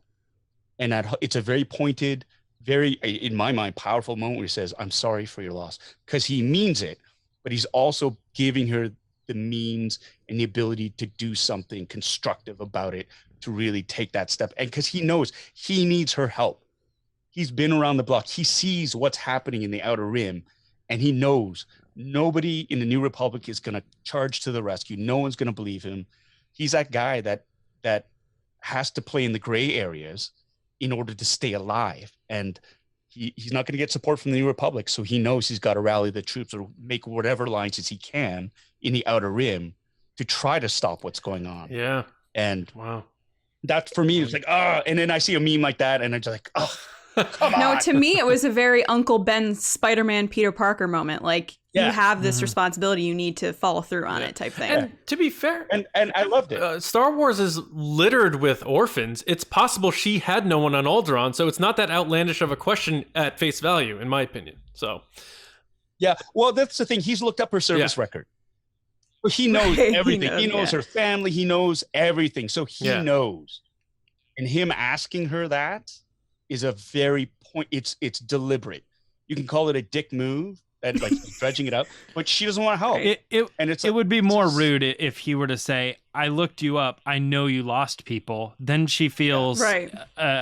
[SPEAKER 2] And it's a very pointed, very, in my mind, powerful moment where he says, I'm sorry for your loss, because he means it, but he's also giving her the means and the ability to do something constructive about it, to really take that step. And because he knows he needs her help. He's been around the block. He sees what's happening in the Outer Rim, and he knows nobody in the New Republic is going to charge to the rescue. No one's going to believe him. He's that guy that has to play in the gray areas in order to stay alive. And he's not going to get support from the New Republic. So he knows he's got to rally the troops or make whatever alliances he can in the Outer Rim to try to stop what's going on.
[SPEAKER 1] Yeah.
[SPEAKER 2] And
[SPEAKER 1] wow.
[SPEAKER 2] That for me, it's like, and then I see a meme like that and I'm just like, come on.
[SPEAKER 3] No, to me, it was a very Uncle Ben Spider-Man Peter Parker moment. Like, you have this responsibility, you need to follow through on it type thing.
[SPEAKER 1] And to be fair,
[SPEAKER 2] and I loved it.
[SPEAKER 1] Star Wars is littered with orphans. It's possible she had no one on Alderaan, so it's not that outlandish of a question at face value, in my opinion. So,
[SPEAKER 2] yeah, well, that's the thing. He's looked up her service record. So he knows everything. He knows her family. He knows everything. So he knows. And him asking her that is a very point. It's deliberate. You can call it a dick move, and like dredging it up, but she doesn't want to help. It
[SPEAKER 4] would be more rude if he were to say, I looked you up, I know you lost people. Then she feels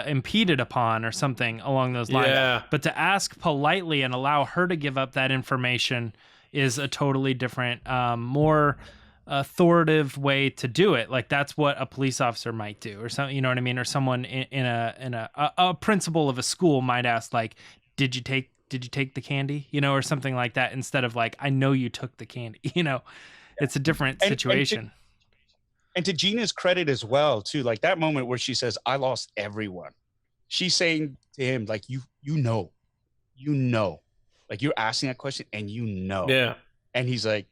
[SPEAKER 4] impeded upon or something along those lines.
[SPEAKER 1] Yeah.
[SPEAKER 4] But to ask politely and allow her to give up that information is a totally different, more authoritative way to do it. Like, that's what a police officer might do, or something, you know what I mean? Or someone in a principal of a school might ask, like, did you take the candy, or something like that, instead of like, I know you took the candy. It's a different situation.
[SPEAKER 2] And to Gina's credit as well, too, like that moment where she says, I lost everyone. She's saying to him, like, you know, like, you're asking that question and
[SPEAKER 1] Yeah.
[SPEAKER 2] And he's like,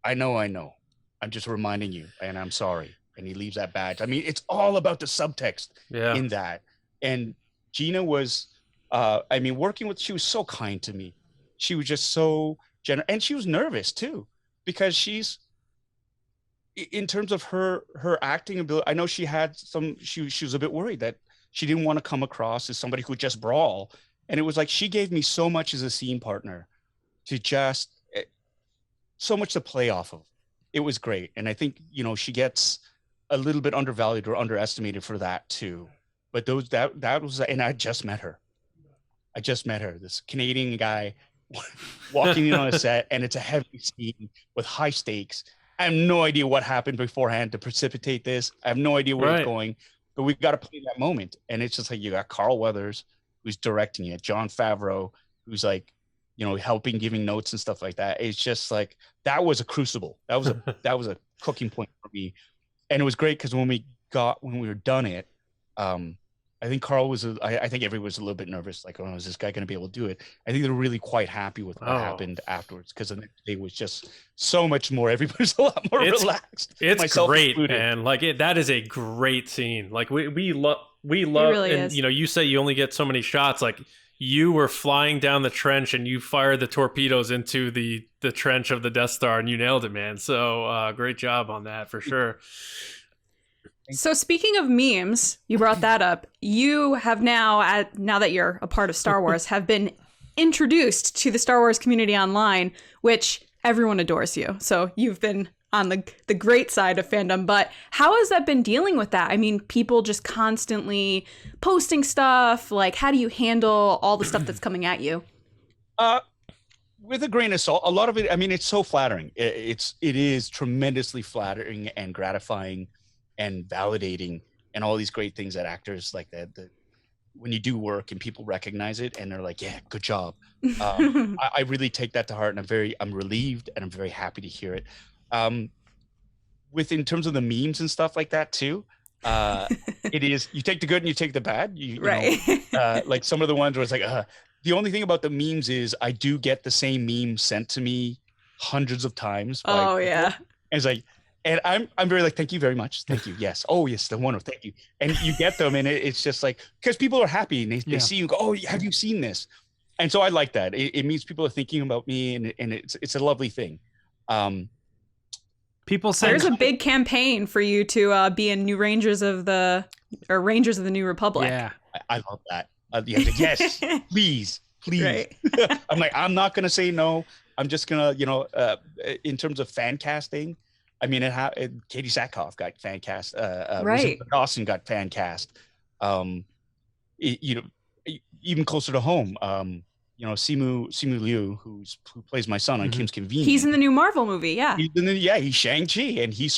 [SPEAKER 2] I know. I'm just reminding you, and I'm sorry. And he leaves that badge. I mean, it's all about the subtext in that. And Gina was, she was so kind to me. She was just so generous, and she was nervous too, because she's, in terms of her acting ability, I know she had she was a bit worried that she didn't want to come across as somebody who would just brawl. And it was like, she gave me so much as a scene partner, to just so much to play off of. It was great. And I think, she gets a little bit undervalued or underestimated for that too. But that was, and I just met her, this Canadian guy walking in on a set, and it's a heavy scene with high stakes. I have no idea what happened beforehand to precipitate this. I have no idea where it's going, but we got to play that moment. And it's just like, you got Carl Weathers, who's directing it, Jon Favreau, who's like, helping, giving notes and stuff like that. It's just like, that was a crucible. That was a cooking point for me. And it was great because when we were done it, I think Carl was, I think everyone was a little bit nervous. Like, oh, is this guy going to be able to do it? I think they were really quite happy with what happened afterwards, because the next day was just so much more. Everybody's a lot more relaxed.
[SPEAKER 1] It's great, included. Man. Like, that is a great scene. Like, we love,
[SPEAKER 3] really,
[SPEAKER 1] and
[SPEAKER 3] is.
[SPEAKER 1] You say you only get so many shots. Like, you were flying down the trench and you fired the torpedoes into the trench of the Death Star, and you nailed it, man. So great job on that for sure.
[SPEAKER 3] So speaking of memes, you brought that up. You have now that you're a part of Star Wars, have been introduced to the Star Wars community online, which everyone adores you. So you've been on the great side of fandom, but how has that been dealing with that? I mean, people just constantly posting stuff. Like, how do you handle all the stuff that's coming at you?
[SPEAKER 2] With a grain of salt, a lot of it, I mean, it's so flattering. It is tremendously flattering and gratifying and validating and all these great things that actors like that when you do work and people recognize it and they're like, yeah, good job. I really take that to heart, and I'm relieved and I'm very happy to hear it. In terms of the memes and stuff like that too, it is, you take the good and you take the bad. You
[SPEAKER 3] right.
[SPEAKER 2] know, like some of the ones where it's like, the only thing about the memes is I do get the same meme sent to me hundreds of times.
[SPEAKER 3] Oh yeah.
[SPEAKER 2] And it's like, and I'm very like, thank you very much. Thank you. Yes. Oh yes. The one. Thank you. And you get them, and it's just like, because people are happy and they see you go, oh, have you seen this? And so I like that. It means people are thinking about me, and it's a lovely thing.
[SPEAKER 4] People say
[SPEAKER 3] there's a big campaign for you to be in Rangers of the New Republic.
[SPEAKER 2] Yeah, I love that. Yes, please.
[SPEAKER 3] Right.
[SPEAKER 2] I'm like, I'm not gonna say no. I'm just gonna, in terms of fan casting, I mean, Katie Sackhoff got fan cast.
[SPEAKER 3] Right.
[SPEAKER 2] Dawson got fan cast. Even closer to home, Simu Liu, who plays my son on Kim's Convenience.
[SPEAKER 3] He's in the new Marvel movie, yeah.
[SPEAKER 2] He's Shang-Chi, and he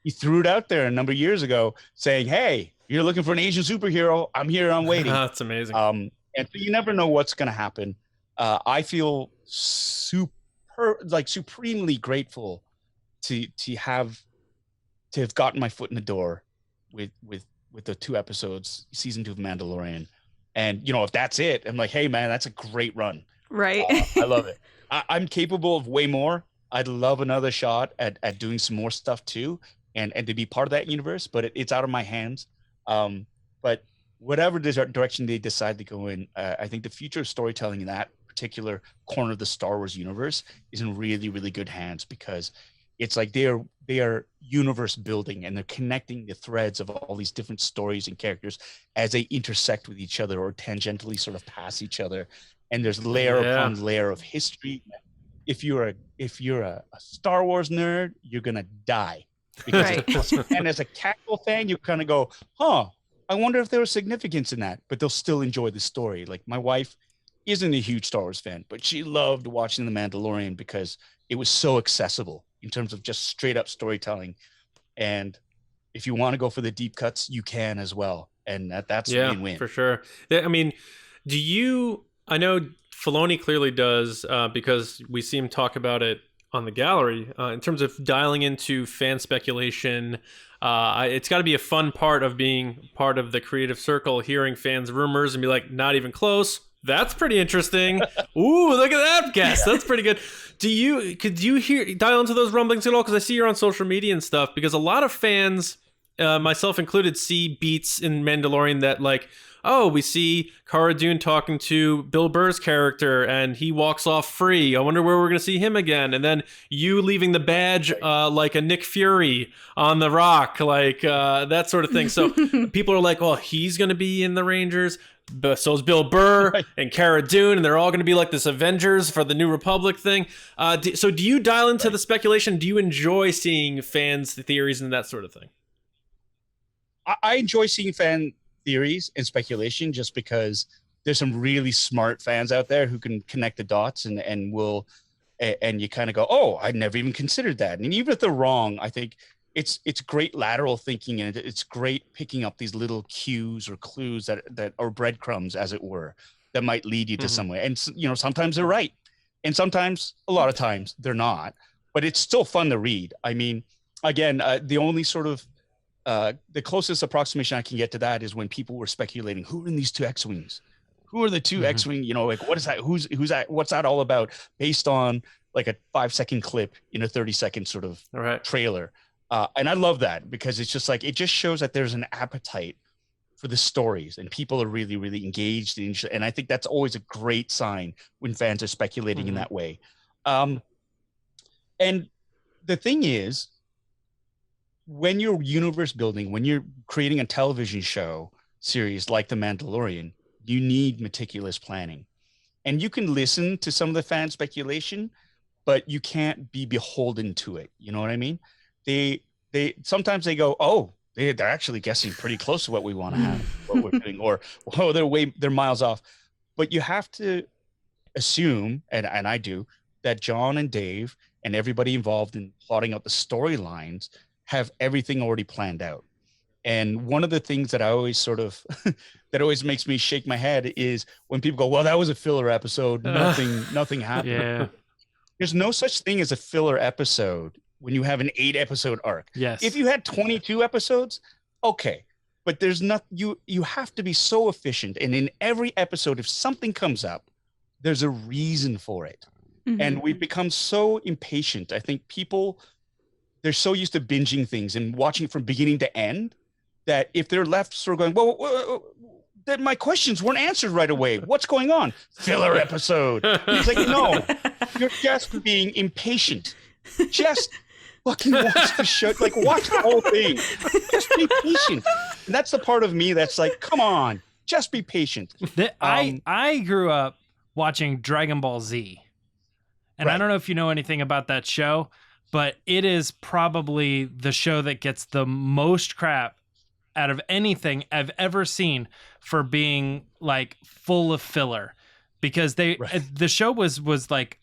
[SPEAKER 2] he threw it out there a number of years ago saying, hey, you're looking for an Asian superhero, I'm here, I'm waiting.
[SPEAKER 1] That's amazing.
[SPEAKER 2] And so you never know what's going to happen. I feel supremely grateful to have gotten my foot in the door with the 2 episodes, season 2 of Mandalorian. And, if that's it, I'm like, hey, man, that's a great run.
[SPEAKER 3] Right.
[SPEAKER 2] I love it. I'm capable of way more. I'd love another shot at doing some more stuff, too, and to be part of that universe. But it's out of my hands. But whatever direction they decide to go in, I think the future of storytelling in that particular corner of the Star Wars universe is in really, really good hands, because it's like they are universe building, and they're connecting the threads of all these different stories and characters as they intersect with each other or tangentially sort of pass each other. And there's layer upon layer of history. If you're a Star Wars nerd, you're gonna die. Because and as a casual fan, you kind of go, I wonder if there was significance in that, but they'll still enjoy the story. Like, my wife isn't a huge Star Wars fan, but she loved watching The Mandalorian because it was so accessible in terms of just straight up storytelling. And if you want to go for the deep cuts, you can as well. And that's win-win.
[SPEAKER 1] For sure. I mean, I know Filoni clearly does, because we see him talk about it on the gallery, in terms of dialing into fan speculation. It's got to be a fun part of being part of the creative circle, hearing fans' rumors and be like, not even close. That's pretty interesting. Ooh, look at that guess. That's pretty good. Could you dial into those rumblings at all? Because I see you're on social media and stuff. Because a lot of fans, myself included, see beats in Mandalorian that, like, oh, we see Cara Dune talking to Bill Burr's character and he walks off free. I wonder where we're going to see him again. And then you leaving the badge like a Nick Fury on the rock, like that sort of thing. So people are like, oh, he's going to be in the Rangers. So is Bill Burr and Cara Dune, and they're all going to be like this Avengers for the New Republic thing. So do you dial into the speculation? Do you enjoy seeing fans' theories and that sort of thing?
[SPEAKER 2] I enjoy seeing fan theories and speculation, just because there's some really smart fans out there who can connect the dots and you kind of go, oh, I never even considered that. And even if they're wrong, I think it's great lateral thinking, and it's great picking up these little cues or clues that are breadcrumbs, as it were, that might lead you to somewhere. And sometimes they're right, and sometimes, a lot of times, they're not. But it's still fun to read. I mean, again, the only sort of the closest approximation I can get to that is when people were speculating, who are in these 2 X-wings? Who are the 2 X-wing? Like, what is that? Who's that? What's that all about? Based on like a 5-second clip in a 30-second sort of trailer. And I love that, because it's just like, it just shows that there's an appetite for the stories, and people are really, really engaged. And I think that's always a great sign when fans are speculating in that way. And the thing is, when you're universe building, when you're creating a television show series like The Mandalorian, you need meticulous planning. And you can listen to some of the fan speculation, but you can't be beholden to it. You know what I mean? They sometimes they go, oh, they're actually guessing pretty close to what we want to have, what we're doing, or oh, they're miles off. But you have to assume, and I do, that John and Dave and everybody involved in plotting out the storylines have everything already planned out. And one of the things that I always sort of that always makes me shake my head is when people go, well, that was a filler episode. Nothing happened.
[SPEAKER 4] Yeah. There's
[SPEAKER 2] no such thing as a filler episode when you have an 8-episode arc.
[SPEAKER 4] Yes.
[SPEAKER 2] If you had 22 episodes, okay. But there's not, you have to be so efficient. And in every episode, if something comes up, there's a reason for it. Mm-hmm. And we've become so impatient. I think people, they're so used to binging things and watching from beginning to end that if they're left sort of going, well, that my questions weren't answered right away. What's going on? Filler episode. It's like, no, you're just being impatient. Just fucking watch the show. Like, watch the whole thing. Just be patient. And that's the part of me that's like, come on, just be patient.
[SPEAKER 4] I grew up watching Dragon Ball Z. And right. I don't know if you know anything about that show, but it is probably the show that gets the most crap out of anything I've ever seen for being like full of filler, because the show was like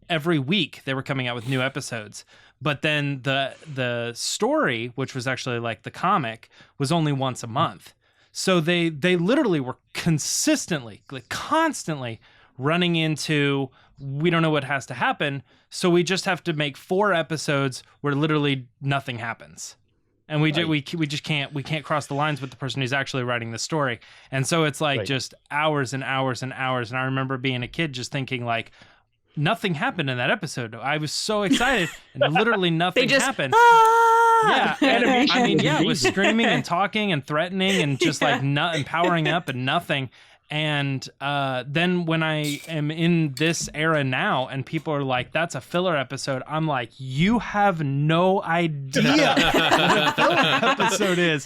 [SPEAKER 4] every week they were coming out with new episodes, but then the story, which was actually like the comic, was only once a month. So they literally were constantly running into, we don't know what has to happen, so we just have to make 4 episodes where literally nothing happens. And we just can't cross the lines with the person who's actually writing the story. And so it's like just hours and hours and hours. And I remember being a kid just thinking like, nothing happened in that episode. I was so excited and literally nothing happened. Yeah. And, I mean, yeah, it was screaming and talking and threatening and just like and powering up and nothing. And then when I am in this era now and people are like, that's a filler episode, I'm like, you have no idea what a filler episode is.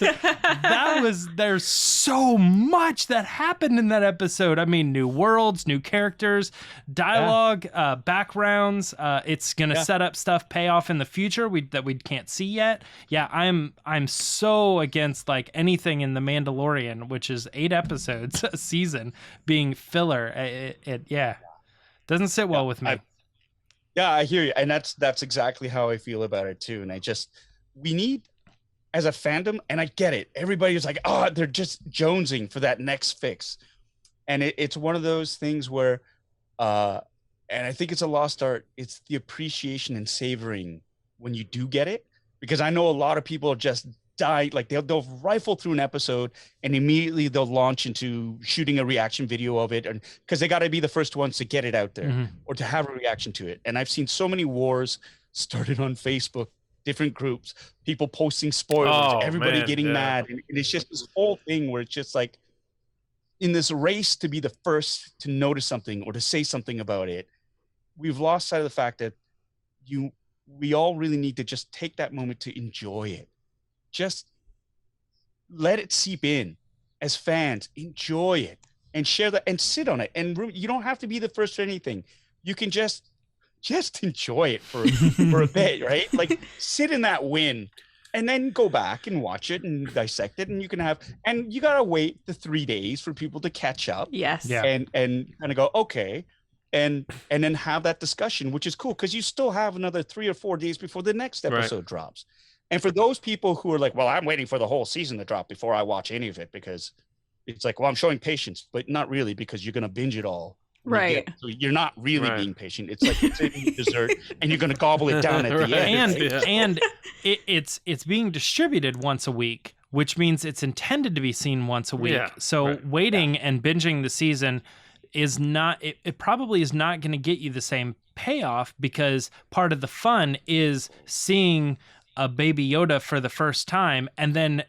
[SPEAKER 4] There's so much that happened in that episode. I mean, new worlds, new characters, dialogue, backgrounds. It's going to set up stuff, pay off in the future that we can't see yet. Yeah, I'm so against like anything in The Mandalorian, which is 8 episodes a season, being filler. It doesn't sit well with me.
[SPEAKER 2] I hear you, and that's exactly how I feel about it too. And we need, as a fandom, and I get it, everybody's like, oh, they're just jonesing for that next fix, and it's one of those things where and I think it's a lost art. It's the appreciation and savoring when you do get it, because I know a lot of people just die, like they'll rifle through an episode and immediately they'll launch into shooting a reaction video of it, and because they got to be the first ones to get it out there or to have a reaction to it. And I've seen so many wars started on Facebook, different groups, people posting spoilers, everybody getting mad, and it's just this whole thing where it's just like, in this race to be the first to notice something or to say something about it, we've lost sight of the fact that we all really need to just take that moment to enjoy it. Just let it seep in. As fans, enjoy it and share that and sit on it. And you don't have to be the first for anything. You can just enjoy it for a bit, right? Like, sit in that win and then go back and watch it and dissect it. And you got to wait the 3 days for people to catch up.
[SPEAKER 3] Yes.
[SPEAKER 4] Yeah.
[SPEAKER 2] And kind of go, okay. And then have that discussion, which is cool, because you still have another 3 or 4 days before the next episode drops. And for those people who are like, well, I'm waiting for the whole season to drop before I watch any of it, because it's like, well, I'm showing patience, but not really, because you're going to binge it all.
[SPEAKER 3] Right.
[SPEAKER 2] So you're not really being patient. It's like it's eating dessert and you're going to gobble it down at the end.
[SPEAKER 4] And it's being distributed once a week, which means it's intended to be seen once a week. Yeah. So waiting and binging the season is not, it probably is not going to get you the same payoff, because part of the fun is seeing a Baby Yoda for the first time and then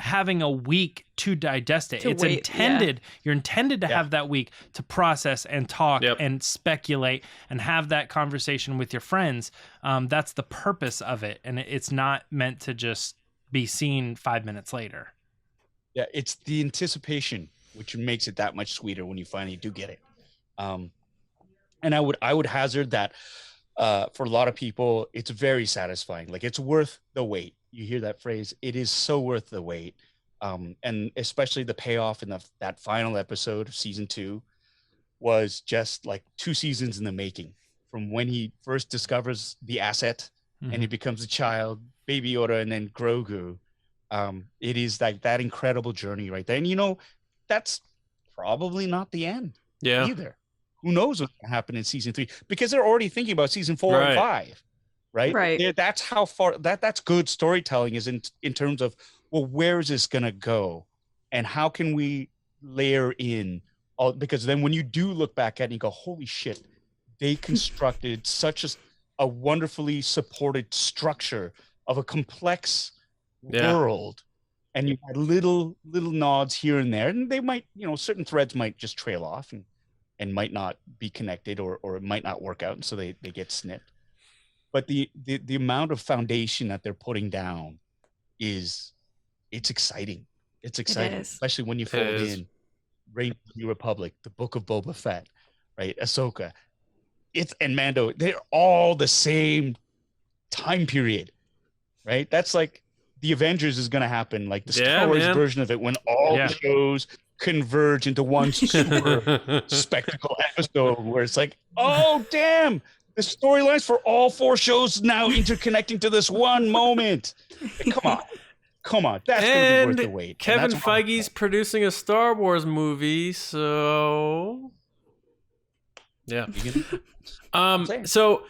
[SPEAKER 4] having a week to digest it. It's intended, you're intended to have that week to process and talk and speculate and have that conversation with your friends. That's the purpose of it. And it's not meant to just be seen 5 minutes later.
[SPEAKER 2] Yeah, it's the anticipation which makes it that much sweeter when you finally do get it. And I would hazard that for a lot of people, it's very satisfying. Like, it's worth the wait. You hear that phrase? It is so worth the wait. And especially the payoff in that final episode of season 2 was just like 2 seasons in the making, from when he first discovers the asset and he becomes a child, Baby Yoda, and then Grogu. It is like that incredible journey right there. And that's probably not the end either. Who knows what's going to happen in season 3, because they're already thinking about season 4 and 5, right? That's how far that's good storytelling is in terms of, well, where is this going to go and how can we layer in all, because then when you do look back at it and you go, holy shit, they constructed such a wonderfully supported structure of a complex world, and you had little nods here and there, and they might, certain threads might just trail off and might not be connected, or it might not work out, and so they get snipped. But the amount of foundation that they're putting down it's exciting. It's exciting, especially when you fold in Reign of the New Republic, the Book of Boba Fett, right? Ahsoka, and Mando. They're all the same time period, right? That's like the Avengers is going to happen, like the Star Wars version of it, when all the shows converge into one super spectacle episode where it's like, oh damn, the storylines for all 4 shows now interconnecting to this one moment. Come on, that's gonna be worth the wait.
[SPEAKER 1] Kevin Feige's producing a Star Wars movie, so so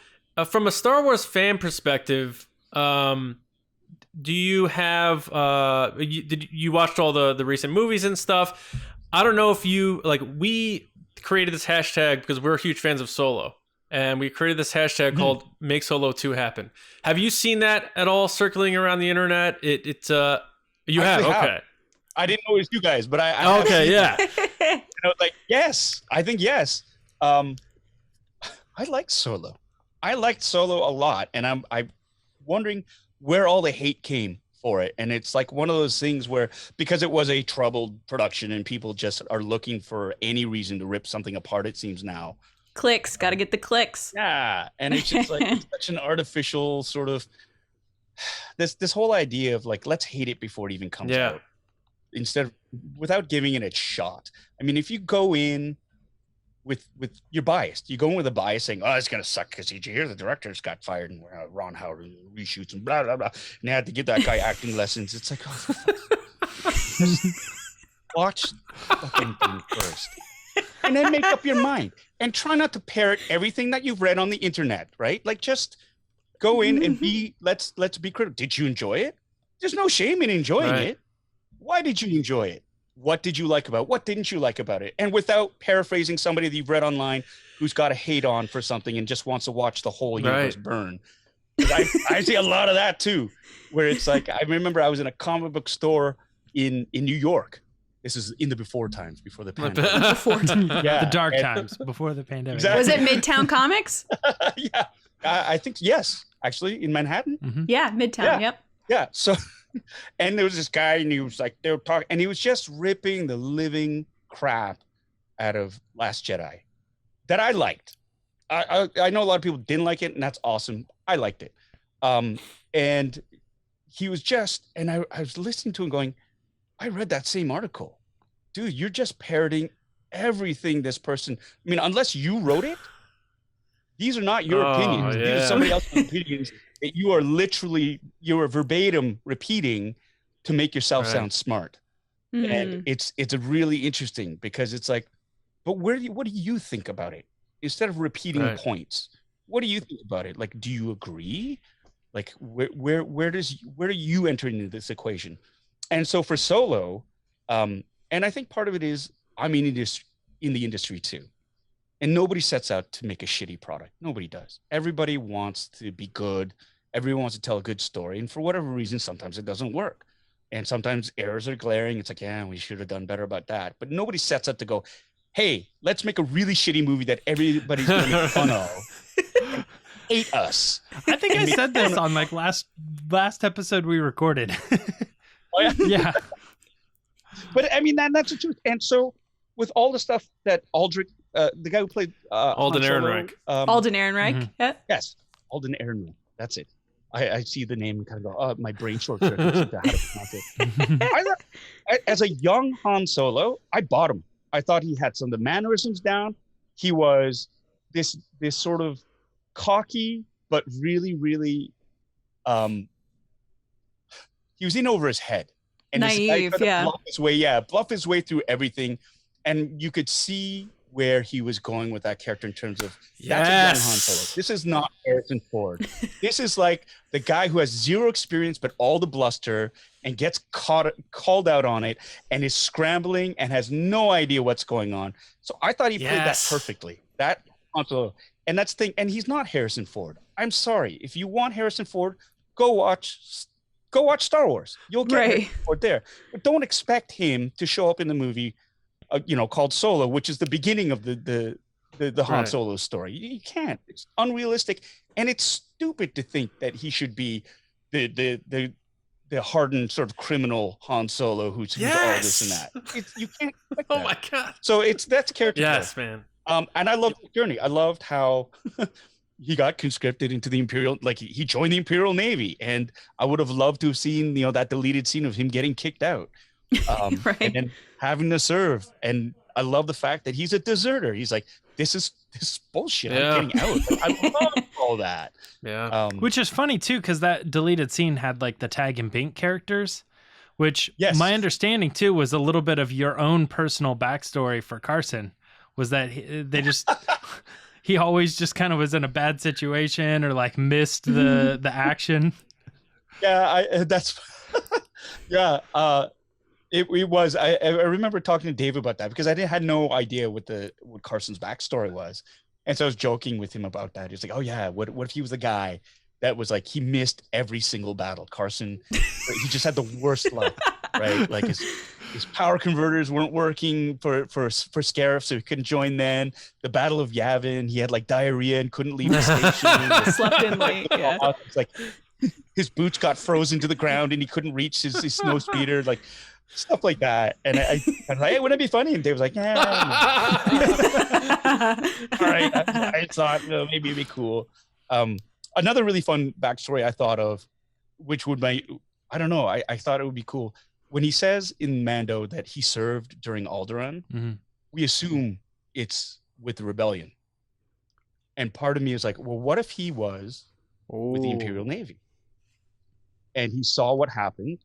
[SPEAKER 1] from a Star Wars fan perspective, do you have you watched all the recent movies and stuff? I don't know if you we created this hashtag because we're huge fans of Solo, and we created this hashtag called Make Solo 2 Happen. Have you seen that at all circling around the internet? You have? Okay.
[SPEAKER 2] I didn't know it was you guys, but I
[SPEAKER 1] okay, yeah.
[SPEAKER 2] Yes, I think yes. I like Solo. I liked Solo a lot, and I'm wondering where all the hate came for it. And it's like one of those things where, because it was a troubled production and people just are looking for any reason to rip something apart, it seems now.
[SPEAKER 3] Clicks, got to get the clicks.
[SPEAKER 2] Yeah, and it's just like it's such an artificial sort of this whole idea of like, let's hate it before it even comes out, instead of without giving it a shot. I mean, if you go in with you're biased, you go in with a bias saying, oh, it's gonna suck because did you hear the directors got fired and Ron Howard reshoots and blah blah blah, and they had to give that guy acting lessons. It's like, oh, just watch the fucking thing first, and then make up your mind, and try not to parrot everything that you've read on the internet, right? Like, just go in and let's be critical. Did you enjoy it? There's no shame in enjoying it. Why did you enjoy it? What did you like about it? What didn't you like about it? And without paraphrasing somebody that you've read online who's got a hate on for something and just wants to watch the whole universe burn. I see a lot of that too, where it's like, I remember I was in a comic book store in New York. This is in the before times, before the pandemic.
[SPEAKER 4] The dark times, before the pandemic.
[SPEAKER 2] Exactly.
[SPEAKER 3] Was it Midtown Comics?
[SPEAKER 2] Yeah, I think, yes, actually, in Manhattan.
[SPEAKER 4] Mm-hmm.
[SPEAKER 3] Yeah, Midtown, yep.
[SPEAKER 2] Yeah, so, and there was this guy, and he was like, they were talking, and he was just ripping the living crap out of Last Jedi that I liked. I know a lot of people didn't like it, and that's awesome. I liked it. And he was just, and I was listening to him going, I read that same article. Dude, you're just parroting everything this person, I mean, unless you wrote it, these are not your opinions. These are somebody else's opinions that you are verbatim repeating to make yourself sound smart. Mm-hmm. And it's a really interesting, because it's like, but what do you think about it? Instead of repeating points, what do you think about it? Like, do you agree? Like, where do you enter into this equation? And so for Solo, and I think part of it is, I'm in the industry too. And nobody sets out to make a shitty product. Nobody does. Everybody wants to be good. Everyone wants to tell a good story. And for whatever reason, sometimes it doesn't work. And sometimes errors are glaring. It's like, yeah, we should have done better about that. But nobody sets out to go, hey, let's make a really shitty movie that everybody's going to make fun of. Hate us.
[SPEAKER 4] I think I said this on like last episode we recorded.
[SPEAKER 2] Oh, yeah?
[SPEAKER 4] Yeah.
[SPEAKER 2] But I mean, that's the truth. And so with all the stuff that Aldrich the guy who played
[SPEAKER 1] Alden
[SPEAKER 2] Han Solo,
[SPEAKER 1] Ehrenreich.
[SPEAKER 3] Alden Ehrenreich.
[SPEAKER 4] Mhm.
[SPEAKER 3] Yeah.
[SPEAKER 2] Yes, Alden Ehrenreich. That's it. I see the name and kind of go, oh, my brain short circuits into how to pronounce it. As a young Han Solo, I bought him. I thought he had some of the mannerisms down. He was this sort of cocky, but really, really, he was in over his head. And
[SPEAKER 3] Naive, yeah.
[SPEAKER 2] Bluff his way through everything. And you could see where he was going with that character in terms of that's a young Han Solo. This is not Harrison Ford. This is like the guy who has zero experience but all the bluster and gets called out on it and is scrambling and has no idea what's going on. So I thought he played that perfectly. That Han Solo. And that's the thing. And he's not Harrison Ford. I'm sorry. If you want Harrison Ford, go watch Star Wars. You'll get Harrison Ford there. But don't expect him to show up in the movie called Solo, which is the beginning of the Han Solo story. You can't. It's unrealistic, and it's stupid to think that he should be the hardened sort of criminal Han Solo who's all this and that. You can't.
[SPEAKER 1] Oh my god!
[SPEAKER 2] So that's character.
[SPEAKER 1] Yes, man.
[SPEAKER 2] And I loved his journey. I loved how he got conscripted into the Imperial, like he joined the Imperial Navy, and I would have loved to have seen that deleted scene of him getting kicked out. And then having to serve, and I love the fact that he's a deserter. He's like, this is bullshit. I'm getting out. I love all that.
[SPEAKER 4] Which is funny too, because that deleted scene had like the Tag and Bink characters, which my understanding too was a little bit of your own personal backstory for Carson. Was that he always just kind of was in a bad situation or like missed the action. That's It was. I remember talking to Dave about that because I had no idea what Carson's backstory was, and so I was joking with him about that. He's like, "Oh yeah, what if he was the guy that was like he missed every single battle? Carson, he just had the worst luck, right? Like his power converters weren't working for Scarif, so he couldn't join. Then the Battle of Yavin, he had like diarrhea and couldn't leave the station.
[SPEAKER 3] Slept in late. Yeah.
[SPEAKER 2] It's like his boots got frozen to the ground and he couldn't reach his snow speeder, like." Stuff like that, and I was like, "Hey, wouldn't it be funny?" And Dave was like, "Yeah." All right, I thought maybe it'd be cool. Another really fun backstory I thought of, which would I don't know, I thought it would be cool when he says in Mando that he served during Alderaan. Mm-hmm. We assume it's with the rebellion, and part of me is like, well, what if he was with the Imperial Navy, and he saw what happened,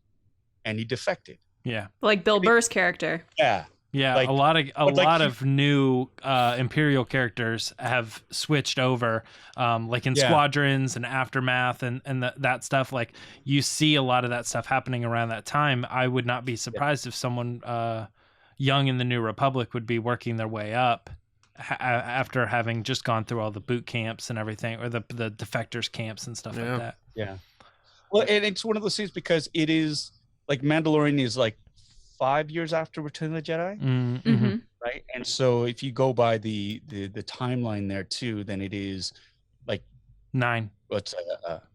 [SPEAKER 2] and he defected.
[SPEAKER 4] Yeah,
[SPEAKER 3] like Bill Burr's character.
[SPEAKER 2] Yeah,
[SPEAKER 4] like, a lot of new Imperial characters have switched over, like in Squadrons and Aftermath and that stuff. Like you see a lot of that stuff happening around that time. I would not be surprised if someone young in the New Republic would be working their way up after having just gone through all the boot camps and everything, or the defectors camps and stuff like that.
[SPEAKER 2] Yeah. Well, and it's one of those things because it is. Like Mandalorian is like 5 years after Return of the Jedi,
[SPEAKER 3] mm-hmm.
[SPEAKER 2] right? And so if you go by the timeline there too, then it is like
[SPEAKER 4] 9.
[SPEAKER 2] What's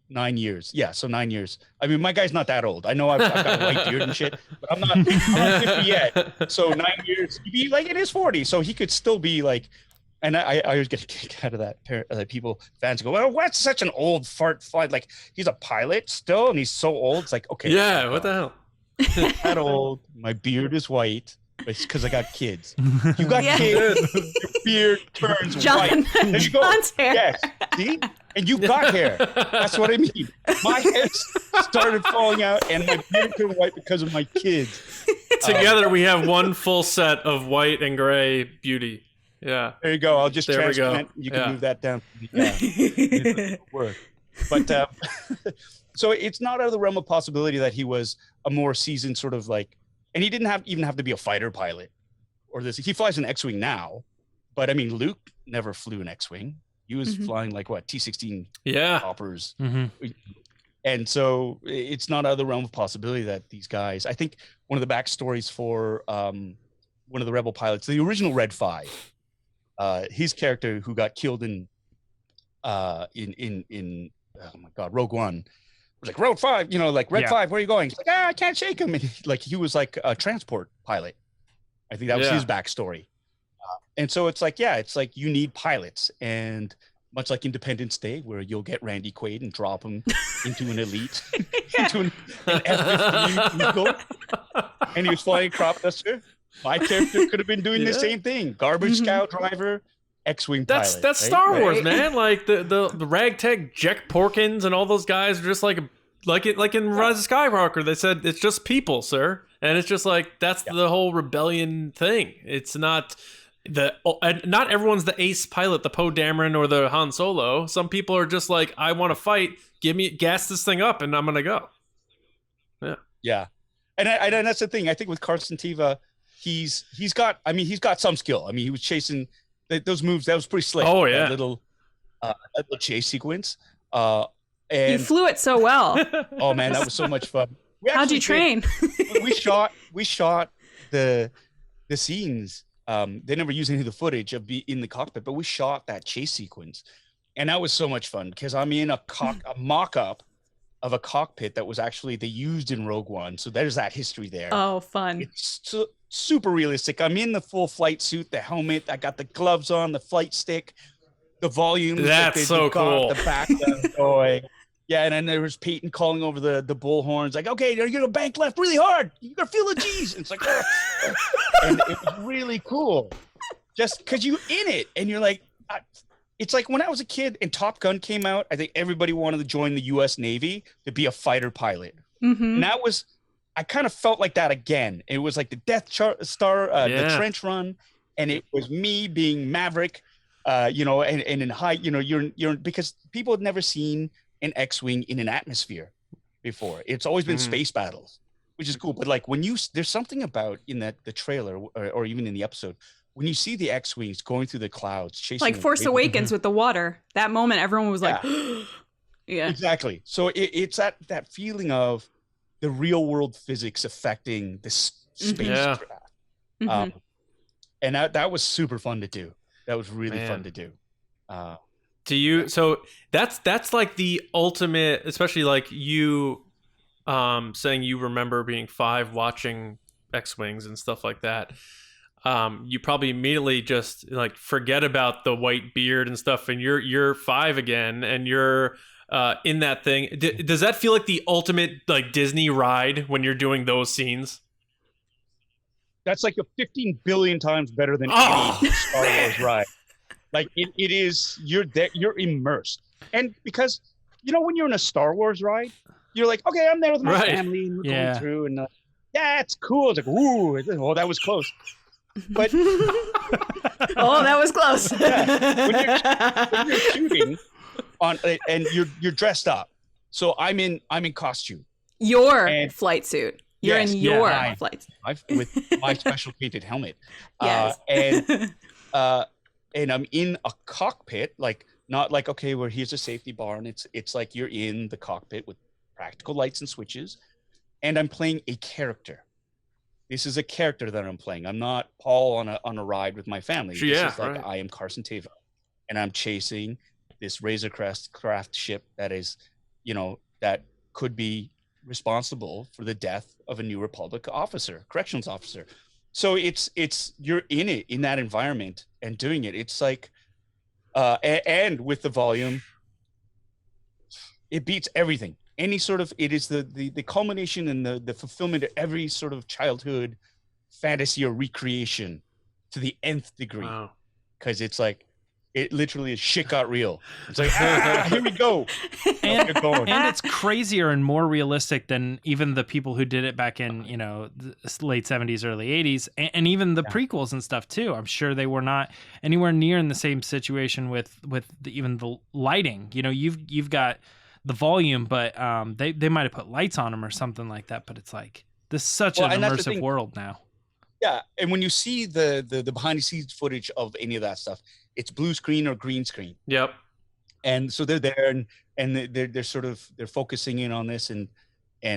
[SPEAKER 2] 9 years? Yeah, so 9 years. I mean, my guy's not that old. I know I've got a white beard and shit, but I'm not 50 yet. So 9 years, he'd be like in his 40s, so he could still be like. And I always get a kick out of that. People, fans go, well, what's such an old fart flight? Like, he's a pilot still, and he's so old. It's like, okay.
[SPEAKER 1] Yeah, what the hell?
[SPEAKER 2] That old. My beard is white. It's because I got kids. You got kids. Your beard turns white. There you go.
[SPEAKER 3] John's hair.
[SPEAKER 2] Yes. See? And you got hair. That's what I mean. My hair started falling out, and my beard turned white because of my kids.
[SPEAKER 1] Together, we have one full set of white and gray beauty. Yeah.
[SPEAKER 2] There you go. I'll just transplant. You can move that down. Yeah. But so it's not out of the realm of possibility that he was a more seasoned sort of like, and he didn't even have to be a fighter pilot or this. He flies an X-Wing now, but I mean, Luke never flew an X-Wing. He was flying like what, T-16 hoppers. Mm-hmm. And so it's not out of the realm of possibility that these guys, I think one of the backstories for one of the Rebel pilots, the original Red 5, his character who got killed in oh my God, Rogue One was like, Rogue 5, like Red 5, where are you going? He's like, I can't shake him. And he was like a transport pilot. I think that was his backstory. And so it's like, yeah, it's like you need pilots, and much like Independence Day, where you'll get Randy Quaid and drop him into an elite, into an F-15 Eagle, and he was flying a crop duster. My character could have been doing the same thing. Garbage scow driver, X-wing pilot.
[SPEAKER 1] That's
[SPEAKER 2] right?
[SPEAKER 1] Star Wars, man. Like the ragtag Jack Porkins and all those guys are just like in Rise of Skywalker. They said it's just people, sir, and it's just like that's the whole rebellion thing. It's not. Not everyone's the ace pilot, the Poe Dameron or the Han Solo. Some people are just like, I want to fight. Gas this thing up, and I'm gonna go.
[SPEAKER 2] Yeah, and that's the thing. I think with Carson Teva, he's got some skill. I mean, he was chasing those moves. That was pretty slick.
[SPEAKER 1] Oh yeah,
[SPEAKER 2] that little chase sequence. And
[SPEAKER 3] you flew it so well.
[SPEAKER 2] Oh man, that was so much fun.
[SPEAKER 3] How'd you train?
[SPEAKER 2] we shot the scenes. They never used any of the footage of in the cockpit, but we shot that chase sequence, and that was so much fun because I'm in a mock-up of a cockpit that was actually they used in Rogue One, so there's that history there.
[SPEAKER 3] Oh, fun!
[SPEAKER 2] It's super realistic. I'm in the full flight suit, the helmet. I got the gloves on, the flight stick, the volume.
[SPEAKER 1] That's so cool.
[SPEAKER 2] The back going. Yeah, and then there was Peyton calling over the bullhorns, like, okay, you're going to bank left really hard. You're going to feel the G's. And it's like, and it was really cool. Just because you're in it. And you're like, it's like when I was a kid and Top Gun came out, I think everybody wanted to join the U.S. Navy to be a fighter pilot.
[SPEAKER 3] Mm-hmm.
[SPEAKER 2] And that was, I kind of felt like that again. It was like the Death Star, the trench run. And it was me being Maverick, and in high, you're because people had never seen an X-wing in an atmosphere before. It's always been space battles, which is cool. But like there's something about in the trailer or even in the episode when you see the X-wings going through the clouds, chasing
[SPEAKER 3] like Force Awakens with the water. That moment, everyone was like, yeah,
[SPEAKER 2] exactly. So it's that feeling of the real world physics affecting this spacecraft.
[SPEAKER 3] Mm-hmm.
[SPEAKER 2] And that was super fun to do. That was really fun to do.
[SPEAKER 1] So that's like the ultimate, especially like you saying you remember being 5 watching X-Wings and stuff like that. You probably immediately just like forget about the white beard and stuff, and you're 5 again, and you're in that thing. Does that feel like the ultimate like Disney ride when you're doing those scenes?
[SPEAKER 2] That's like a 15 billion times better than any Star Wars ride. Like it is, you're there, you're immersed. And because, when you're in a Star Wars ride, you're like, okay, I'm there with my family and we're going through and it's cool. It's like, ooh, that was close. But
[SPEAKER 3] oh, that was close.
[SPEAKER 2] When you're shooting and you're dressed up. So I'm in costume.
[SPEAKER 3] Your flight suit. You're in your flight suit.
[SPEAKER 2] With my special painted helmet.
[SPEAKER 3] Yes.
[SPEAKER 2] And I'm in a cockpit, like not like, okay, well, here's a safety bar. And it's like you're in the cockpit with practical lights and switches. And I'm playing a character. This is a character that I'm playing. I'm not Paul on a ride with my family. This is like I am Carson Teva. And I'm chasing this Razor craft ship that is, that could be responsible for the death of a New Republic corrections officer. So it's you're in it, in that environment and doing it. It's like, and with the volume, it beats everything. Any sort of, it is the culmination and the fulfillment of every sort of childhood fantasy or recreation to the nth degree.
[SPEAKER 1] Wow.
[SPEAKER 2] Cause it's like, it literally is shit got real. It's like, here we go.
[SPEAKER 4] And it's crazier and more realistic than even the people who did it back in, the late 70s, early 80s, and even the prequels and stuff too. I'm sure they were not anywhere near in the same situation with even the lighting. You've got the volume, but they might have put lights on them or something like that. But it's like, this is such an immersive world now.
[SPEAKER 2] Yeah, and when you see the behind the scenes footage of any of that stuff, it's blue screen or green screen.
[SPEAKER 1] Yep.
[SPEAKER 2] And so they're there and they're focusing in on this and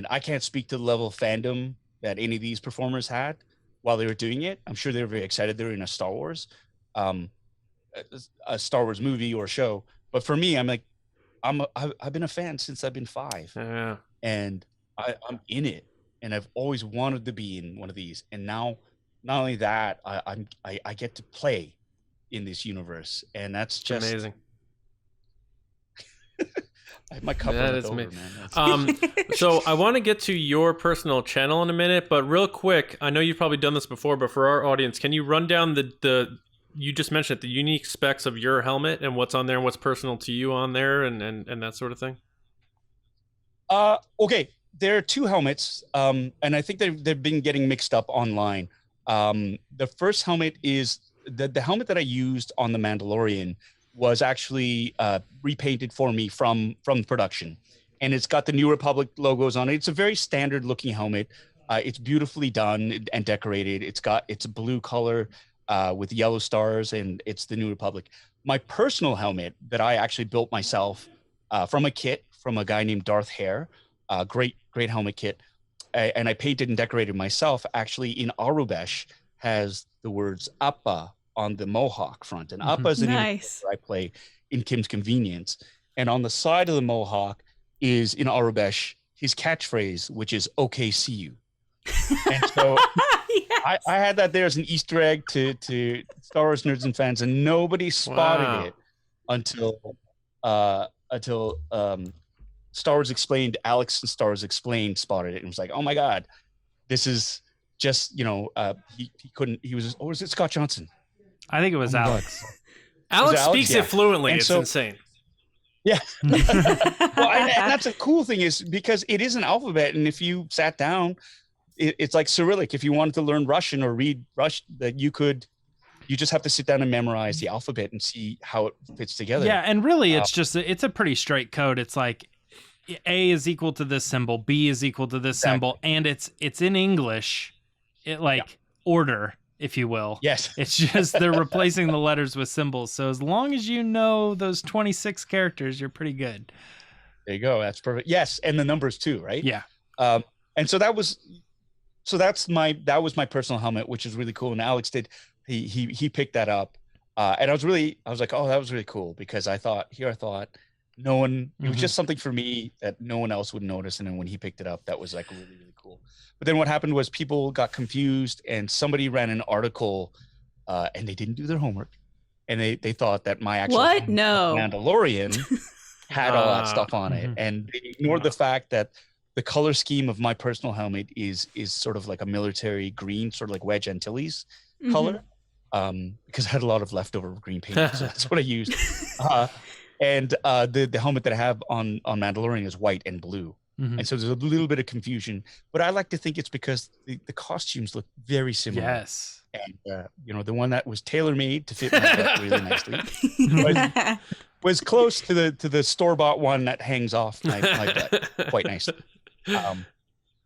[SPEAKER 2] I can't speak to the level of fandom that any of these performers had while they were doing it. I'm sure they were very excited they were in a Star Wars movie or show. But for me, I'm like, I've been a fan since I've been 5.
[SPEAKER 1] Yeah.
[SPEAKER 2] And I'm in it. And I've always wanted to be in one of these. And now not only that, I get to play in this universe, and that's just
[SPEAKER 1] amazing.
[SPEAKER 2] My cup
[SPEAKER 1] That
[SPEAKER 2] runneth
[SPEAKER 1] is
[SPEAKER 2] over,
[SPEAKER 1] me.
[SPEAKER 2] man.
[SPEAKER 1] So I want to get to your personal channel in a minute, but real quick, I know you've probably done this before, but for our audience, can you run down the you just mentioned it, the unique specs of your helmet and what's on there and what's personal to you on there and that sort of thing?
[SPEAKER 2] Okay, there are two helmets, and I think they've been getting mixed up online. The first helmet is the helmet that I used on the Mandalorian was actually repainted for me from production, and it's got the New Republic logos on it. It's a very standard looking helmet. It's beautifully done and decorated. It's a blue color with yellow stars, and it's the New Republic. My personal helmet that I actually built myself from a kit from a guy named Darth Hare, great helmet kit, and I painted and decorated myself. Actually, in Arubesh has the words Appa on the mohawk front, and Appa is the
[SPEAKER 3] nice.
[SPEAKER 2] I play in Kim's Convenience, and on the side of the mohawk is in Arubesh his catchphrase, which is "Okay, see you." And so yes. I had that there as an Easter egg to Star Wars nerds and fans, and nobody spotted it until Star Wars Explained, Alex and Star Wars Explained spotted it and was like, "Oh my God, this is just, he couldn't, he was, or was it Scott Johnson?"
[SPEAKER 4] I think it was Alex.
[SPEAKER 1] Alex speaks it fluently. And it's insane.
[SPEAKER 2] Yeah. Well, and that's a cool thing is because it is an alphabet. And if you sat down, it's like Cyrillic. If you wanted to learn Russian or read Russian, that you just have to sit down and memorize the alphabet and see how it fits together.
[SPEAKER 4] Yeah. And really it's a pretty straight code. It's like A is equal to this symbol, B is equal to this symbol, and it's in English, order, if you will.
[SPEAKER 2] Yes.
[SPEAKER 4] It's just they're replacing the letters with symbols. So as long as you know those 26 characters, you're pretty good.
[SPEAKER 2] There you go. That's perfect. Yes, and the numbers too, right?
[SPEAKER 4] Yeah.
[SPEAKER 2] And so that was my personal helmet, which is really cool. And Alex he picked that up, and I was like, oh, that was really cool, because I thought no one, it was just something for me that no one else would notice. And then when he picked it up, that was like really, really cool. But then what happened was people got confused, and somebody ran an article, and they didn't do their homework, and they thought that my actual Mandalorian had all that stuff on it, and they ignored the fact that the color scheme of my personal helmet is sort of like a military green, sort of like Wedge Antilles color, because I had a lot of leftover green paint, so that's what I used. And the helmet that I have on Mandalorian is white and blue. And so there's a little bit of confusion, but I like to think it's because the costumes look very similar.
[SPEAKER 4] Yes.
[SPEAKER 2] And, the one that was tailor-made to fit my butt really nicely was close to the store-bought one that hangs off my butt quite nicely.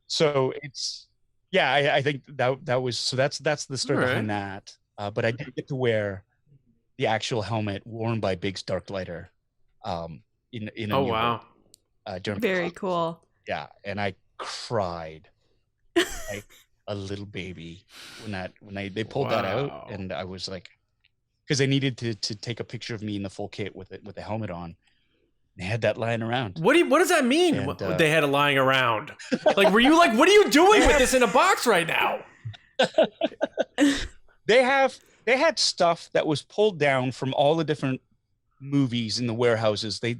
[SPEAKER 2] So it's, I think that was, so that's the story behind that. But I did get to wear the actual helmet worn by Biggs Darklighter in a
[SPEAKER 1] wow.
[SPEAKER 3] Very cool.
[SPEAKER 2] Yeah, and I cried like a little baby when they pulled that out, and I was like, because they needed to take a picture of me in the full kit with the helmet on. They had that lying around.
[SPEAKER 1] What does that mean? And, they had it lying around. Like, were you like, what are you doing with this in a box right now?
[SPEAKER 2] They had stuff that was pulled down from all the different movies in the warehouses. They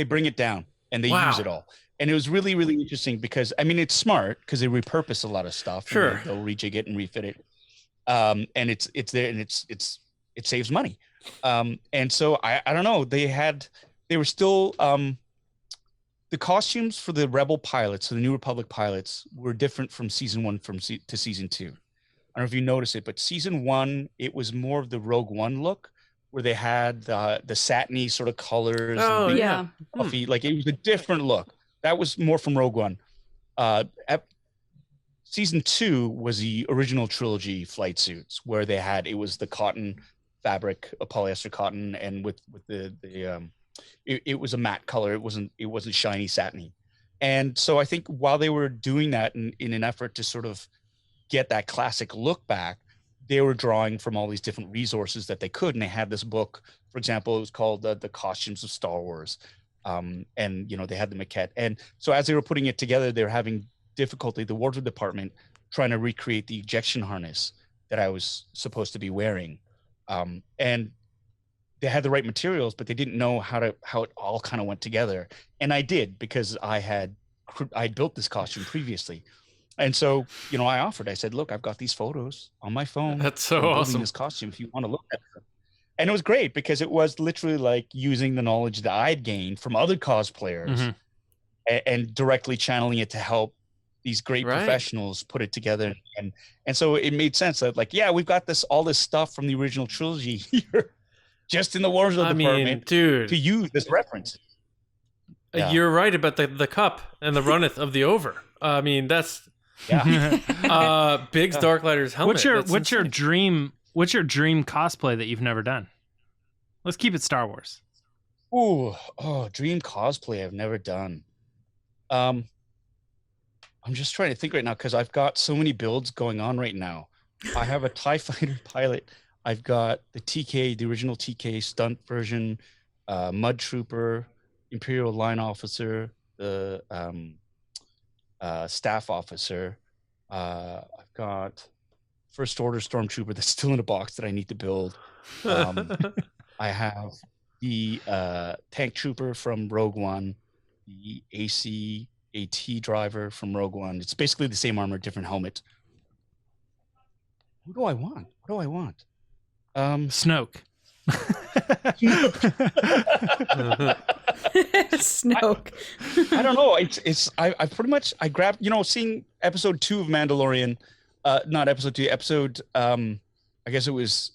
[SPEAKER 2] bring it down and they use it all. And it was really, really interesting because, I mean, it's smart because they repurpose a lot of stuff.
[SPEAKER 1] Sure.
[SPEAKER 2] They'll rejig it and refit it. And it's there, and it saves money. And so I don't know, they were still, the costumes for the Rebel pilots, so the New Republic pilots, were different from season 1 to season 2. I don't know if you noticed it, but season 1, it was more of the Rogue One look, where they had the satiny sort of colors.
[SPEAKER 3] Oh, yeah.
[SPEAKER 2] Puffy. Like, it was a different look. That was more from Rogue One. Season 2 was the original trilogy flight suits, where it was the cotton fabric, a polyester cotton, and with it was a matte color. It wasn't shiny satiny. And so I think while they were doing that in an effort to sort of get that classic look back, they were drawing from all these different resources that they could. And they had this book, for example, it was called the Costumes of Star Wars. And, they had the maquette. And so as they were putting it together, they were having difficulty, the wardrobe department, trying to recreate the ejection harness that I was supposed to be wearing. And they had the right materials, but they didn't know how it all kind of went together. And I did, because I built this costume previously. And so, I said, look, I've got these photos on my phone.
[SPEAKER 1] That's so
[SPEAKER 2] building
[SPEAKER 1] awesome.
[SPEAKER 2] this costume if you want to look at it. And it was great because it was literally like using the knowledge that I'd gained from other cosplayers and directly channeling it to help these great professionals put it together. And so it made sense that, like, yeah, we've got all this stuff from the original trilogy here just in the wardrobe department
[SPEAKER 1] dude,
[SPEAKER 2] to use as reference. Yeah.
[SPEAKER 1] You're right about the cup and the runneth of the over. I mean, that's Biggs Darklighter's helmet.
[SPEAKER 4] What's your dream cosplay that you've never done? Let's keep it Star Wars.
[SPEAKER 2] Dream cosplay I've never done. I'm just trying to think right now because I've got so many builds going on right now. I have a TIE Fighter pilot. I've got the original TK stunt version, Mud Trooper, Imperial Line Officer, the staff officer. I've got First Order Stormtrooper that's still in a box that I need to build. I have the tank trooper from Rogue One, the AT driver from Rogue One. It's basically the same armor, different helmet. What do I want?
[SPEAKER 4] Snoke.
[SPEAKER 3] Snoke.
[SPEAKER 2] I don't know. I pretty much grabbed, seeing episode 2 of Mandalorian, not episode 2, episode I guess it was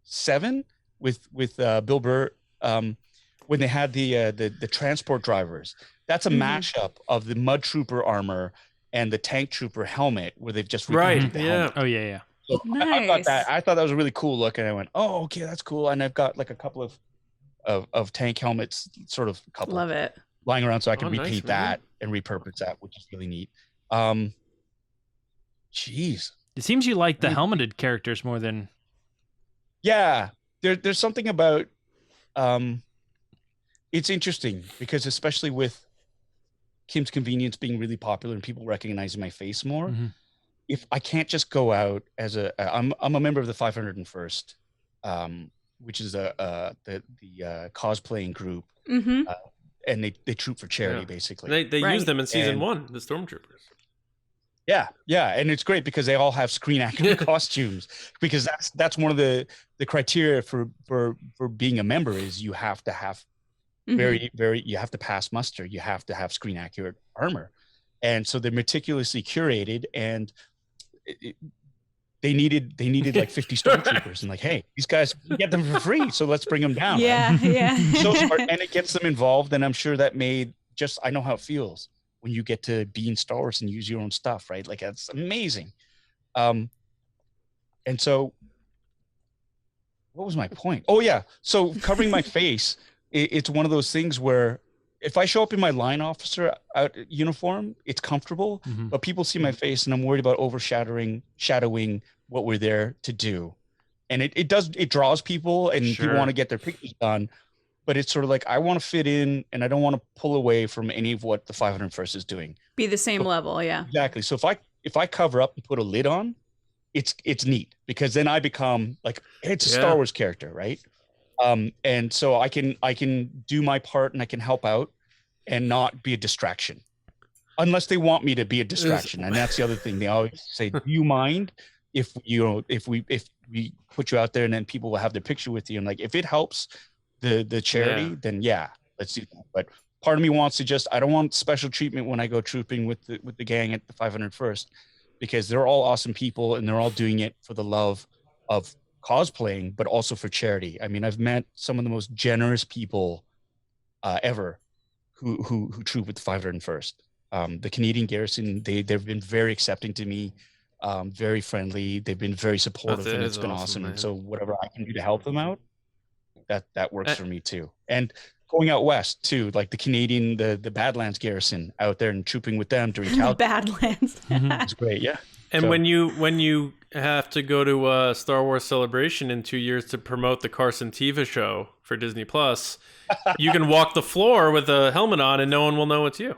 [SPEAKER 2] 7 with Bill Burr, when they had the transport drivers. That's a mashup of the Mud Trooper armor and the Tank Trooper helmet, where they've just repeated the helmet.
[SPEAKER 4] Oh yeah.
[SPEAKER 2] So
[SPEAKER 3] Nice.
[SPEAKER 2] I thought that was a really cool look, and I went, oh, okay, that's cool. And I've got like a couple of tank helmets, sort of couple.
[SPEAKER 3] Love it.
[SPEAKER 2] Lying around, so I can
[SPEAKER 1] nice,
[SPEAKER 2] repeat
[SPEAKER 1] man.
[SPEAKER 2] that and repurpose that, which is really neat. Jeez.
[SPEAKER 4] It seems you like the helmeted characters more than.
[SPEAKER 2] Yeah, there's something about. It's interesting because, especially with Kim's Convenience being really popular and people recognizing my face more, if I can't just go out as I'm a member of the 501st, which is the cosplaying group, and they troop for charity basically.
[SPEAKER 1] They use them in season 1, the Stormtroopers.
[SPEAKER 2] Yeah, and it's great because they all have screen accurate costumes, because that's one of the criteria for being a member is you have to have you have to pass muster, you have to have screen accurate armor, and so they're meticulously curated, and they needed like 50 stormtroopers, and like, hey, these guys, we get them for free, so let's bring them down.
[SPEAKER 3] Yeah.
[SPEAKER 2] So smart, and it gets them involved, and I'm sure that I know how it feels when you get to be in Star Wars and use your own stuff, right? Like, that's amazing. And so what was my point? Oh yeah. So covering my face, it's one of those things where if I show up in my line officer uniform, it's comfortable, but people see my face and I'm worried about shadowing what we're there to do. And it draws people, and people want to get their pictures done. But it's sort of like, I want to fit in, and I don't want to pull away from any of what the 501st is doing.
[SPEAKER 3] Be the same level, yeah.
[SPEAKER 2] Exactly. So if I cover up and put a lid on, it's neat, because then I become like, it's a Star Wars character, right? And so I can do my part, and I can help out and not be a distraction, unless they want me to be a distraction. And that's the other thing. They always say, do you mind if we put you out there and then people will have their picture with you? And like, if it helps the charity, then let's do that. But part of me wants to I don't want special treatment when I go trooping with the gang at the 501st, because they're all awesome people and they're all doing it for the love of cosplaying, but also for charity. I mean, I've met some of the most generous people ever who troop with the 501st. The Canadian Garrison, they've been very accepting to me, very friendly. They've been very supportive, and it's been awesome. And so whatever I can do to help them out, that works for me too. And going out west too, like the Canadian, the Badlands Garrison out there and trooping with them during
[SPEAKER 3] Badlands.
[SPEAKER 2] It's great, yeah.
[SPEAKER 1] And when you have to go to a Star Wars Celebration in 2 years to promote the Carson Teva show for Disney Plus, you can walk the floor with a helmet on and no one will know it's you.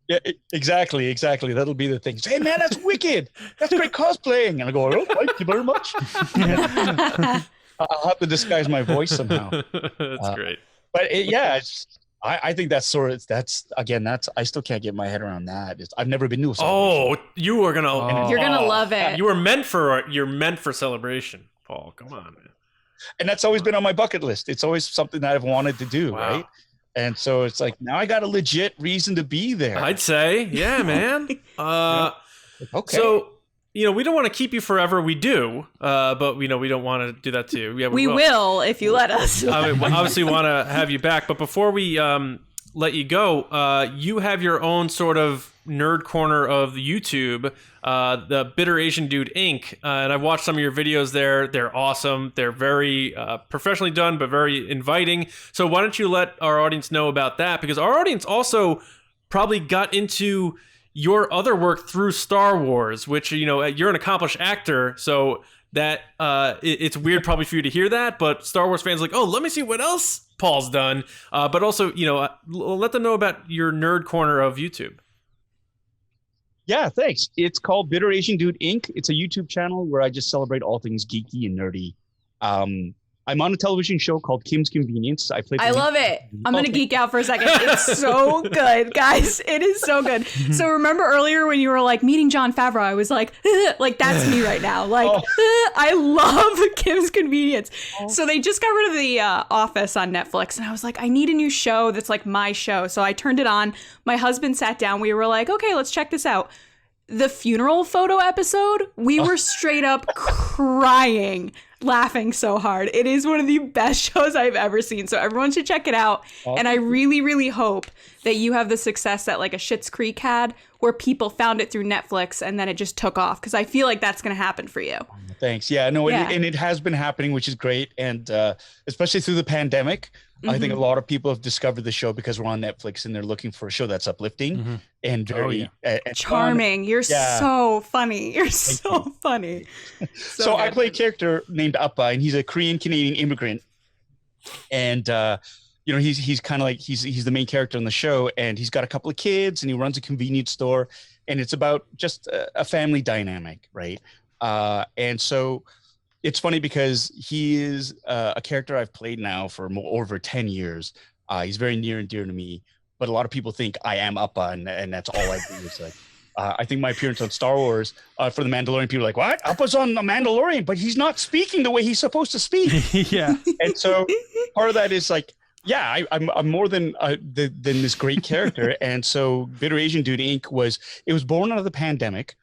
[SPEAKER 2] Yeah, exactly. That'll be the thing. Say, hey, man, that's wicked. That's great cosplaying. And I go, oh, thank you very much. I'll have to disguise my voice somehow.
[SPEAKER 1] That's great.
[SPEAKER 2] But I think that's I still can't get my head around that. I've never been to a celebration.
[SPEAKER 3] You're gonna love it.
[SPEAKER 1] You're meant for celebration, Paul. Come on, man.
[SPEAKER 2] And that's always been on my bucket list. It's always something that I've wanted to do, right? And so it's like, now I got a legit reason to be there.
[SPEAKER 1] I'd say, yeah, man.
[SPEAKER 2] Okay.
[SPEAKER 1] So, we don't want to keep you forever. We do, but we don't want to do that to you. Yeah,
[SPEAKER 3] we will if you let us.
[SPEAKER 1] I mean, obviously want to have you back, but before we let you go, you have your own sort of nerd corner of YouTube, the Bitter Asian Dude Inc. And I've watched some of your videos there. They're awesome. They're very professionally done, but very inviting. So why don't you let our audience know about that? Because our audience also probably got into your other work through Star Wars, which, you're an accomplished actor. So that it's weird probably for you to hear that, but Star Wars fans are like, oh, let me see what else Paul's done. But also, let them know about your nerd corner of YouTube.
[SPEAKER 2] Yeah, thanks. It's called Bitter Asian Dude Inc. It's a YouTube channel where I just celebrate all things geeky and nerdy. I'm on a television show called Kim's Convenience. I love it.
[SPEAKER 3] I'm going to geek out for a second. It's so good, guys. It is so good. So remember earlier when you were like meeting Jon Favreau, I was like, like that's me right now. Like, I love Kim's Convenience. So they just got rid of The Office on Netflix. And I was like, I need a new show that's like my show. So I turned it on. My husband sat down. We were like, okay, let's check this out. The funeral photo episode, we were straight up crying, laughing so hard. It is one of the best shows I've ever seen. So everyone should check it out. And I really, really hope that you have the success that like a Schitt's Creek had, where people found it through Netflix and then it just took off. Because I feel like that's going to happen for you.
[SPEAKER 2] Thanks. Yeah, no, and it has been happening, which is great. And especially through the pandemic, I think a lot of people have discovered the show because we're on Netflix and they're looking for a show that's uplifting and very and
[SPEAKER 3] charming. You're so funny. You're so funny.
[SPEAKER 2] So I play a character named Appa, and he's a Korean Canadian immigrant. And he's kind of like he's the main character on the show, and he's got a couple of kids, and he runs a convenience store, and it's about just a family dynamic, right? And so it's funny because he is a character I've played now for over 10 years. He's very near and dear to me, but a lot of people think I am Appa, and that's all I do. It's like, I think my appearance on Star Wars for the Mandalorian, people are like, what? Appa's on the Mandalorian, but he's not speaking the way he's supposed to speak.
[SPEAKER 4] Yeah.
[SPEAKER 2] And so part of that is like, yeah, I'm more than this great character. And so Bitter Asian Dude Inc. was born out of the pandemic.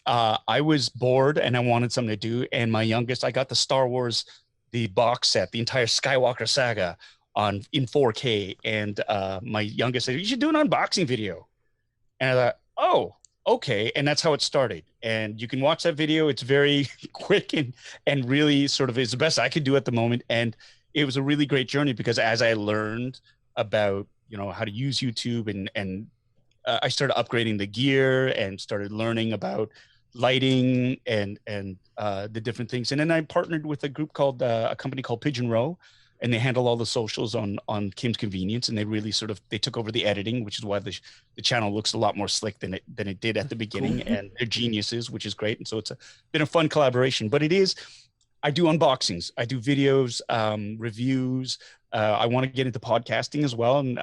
[SPEAKER 2] I was bored and I wanted something to do. And my youngest, I got the Star Wars, the box set, the entire Skywalker saga in 4K. And my youngest said, you should do an unboxing video. And I thought, oh, okay. And that's how it started. And you can watch that video. It's very quick and really sort of is the best I could do at the moment. And it was a really great journey because as I learned about, how to use YouTube and I started upgrading the gear and started learning about lighting and the different things. And then I partnered with a company called Pigeon Row, and they handle all the socials on Kim's Convenience. And they really they took over the editing, which is why the channel looks a lot more slick than it did at the beginning. Cool. And they're geniuses, which is great. And so it's been a fun collaboration, but I do unboxings, I do videos, reviews. I want to get into podcasting as well. And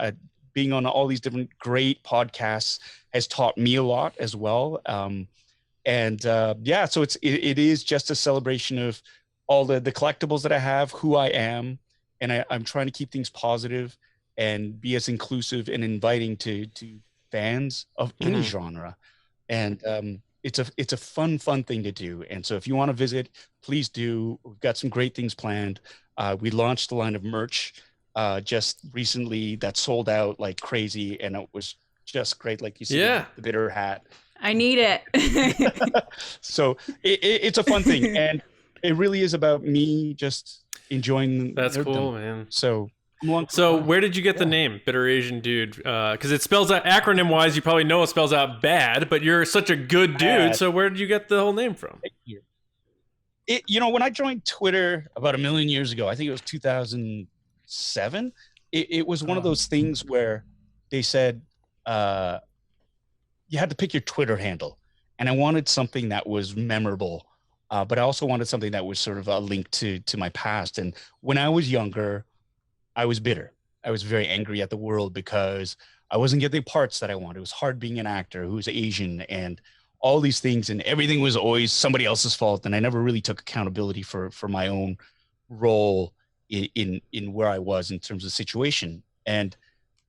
[SPEAKER 2] being on all these different great podcasts has taught me a lot as well. So it is just a celebration of all the collectibles that I have, who I am. And I'm trying to keep things positive and be as inclusive and inviting to fans of any genre. And it's a fun thing to do. And so if you want to visit, please do. We've got some great things planned. We launched a line of merch just recently that sold out like crazy. And it was just great. Like you said, the bitter hat.
[SPEAKER 3] I need it.
[SPEAKER 2] So it's a fun thing. And it really is about me just enjoying.
[SPEAKER 1] That's cool, man.
[SPEAKER 2] So
[SPEAKER 1] where did you get the name Bitter Asian Dude? Because it spells out, acronym wise, you probably know it spells out bad, but you're such a good dude. So where did you get the whole name from?
[SPEAKER 2] When I joined Twitter about 1 million years ago, I think it was 2007. It was one of those things where they said, you had to pick your Twitter handle, and I wanted something that was memorable, but I also wanted something that was sort of a link to my past. And when I was younger, I was bitter. I was very angry at the world because I wasn't getting parts that I wanted. It was hard being an actor who's Asian and all these things, and everything was always somebody else's fault. And I never really took accountability for my own role in where I was in terms of situation. And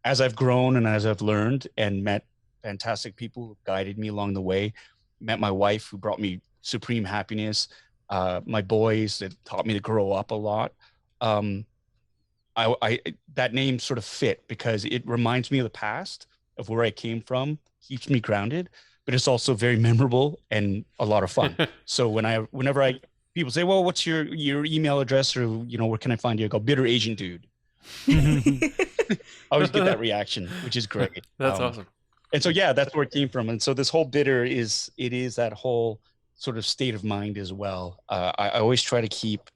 [SPEAKER 2] as I've grown and as I've learned and met fantastic people who guided me along the way, met my wife who brought me supreme happiness, my boys that taught me to grow up a lot. I that name sort of fit because it reminds me of the past, of where I came from, keeps me grounded, but it's also very memorable and a lot of fun. So whenever people say, well, what's your email address, or, where can I find you? I go, Bitter Asian Dude. I always get that reaction, which is great.
[SPEAKER 1] That's awesome.
[SPEAKER 2] And so, yeah, that's where it came from. And so this whole bitter is that whole sort of state of mind as well. I always try to keep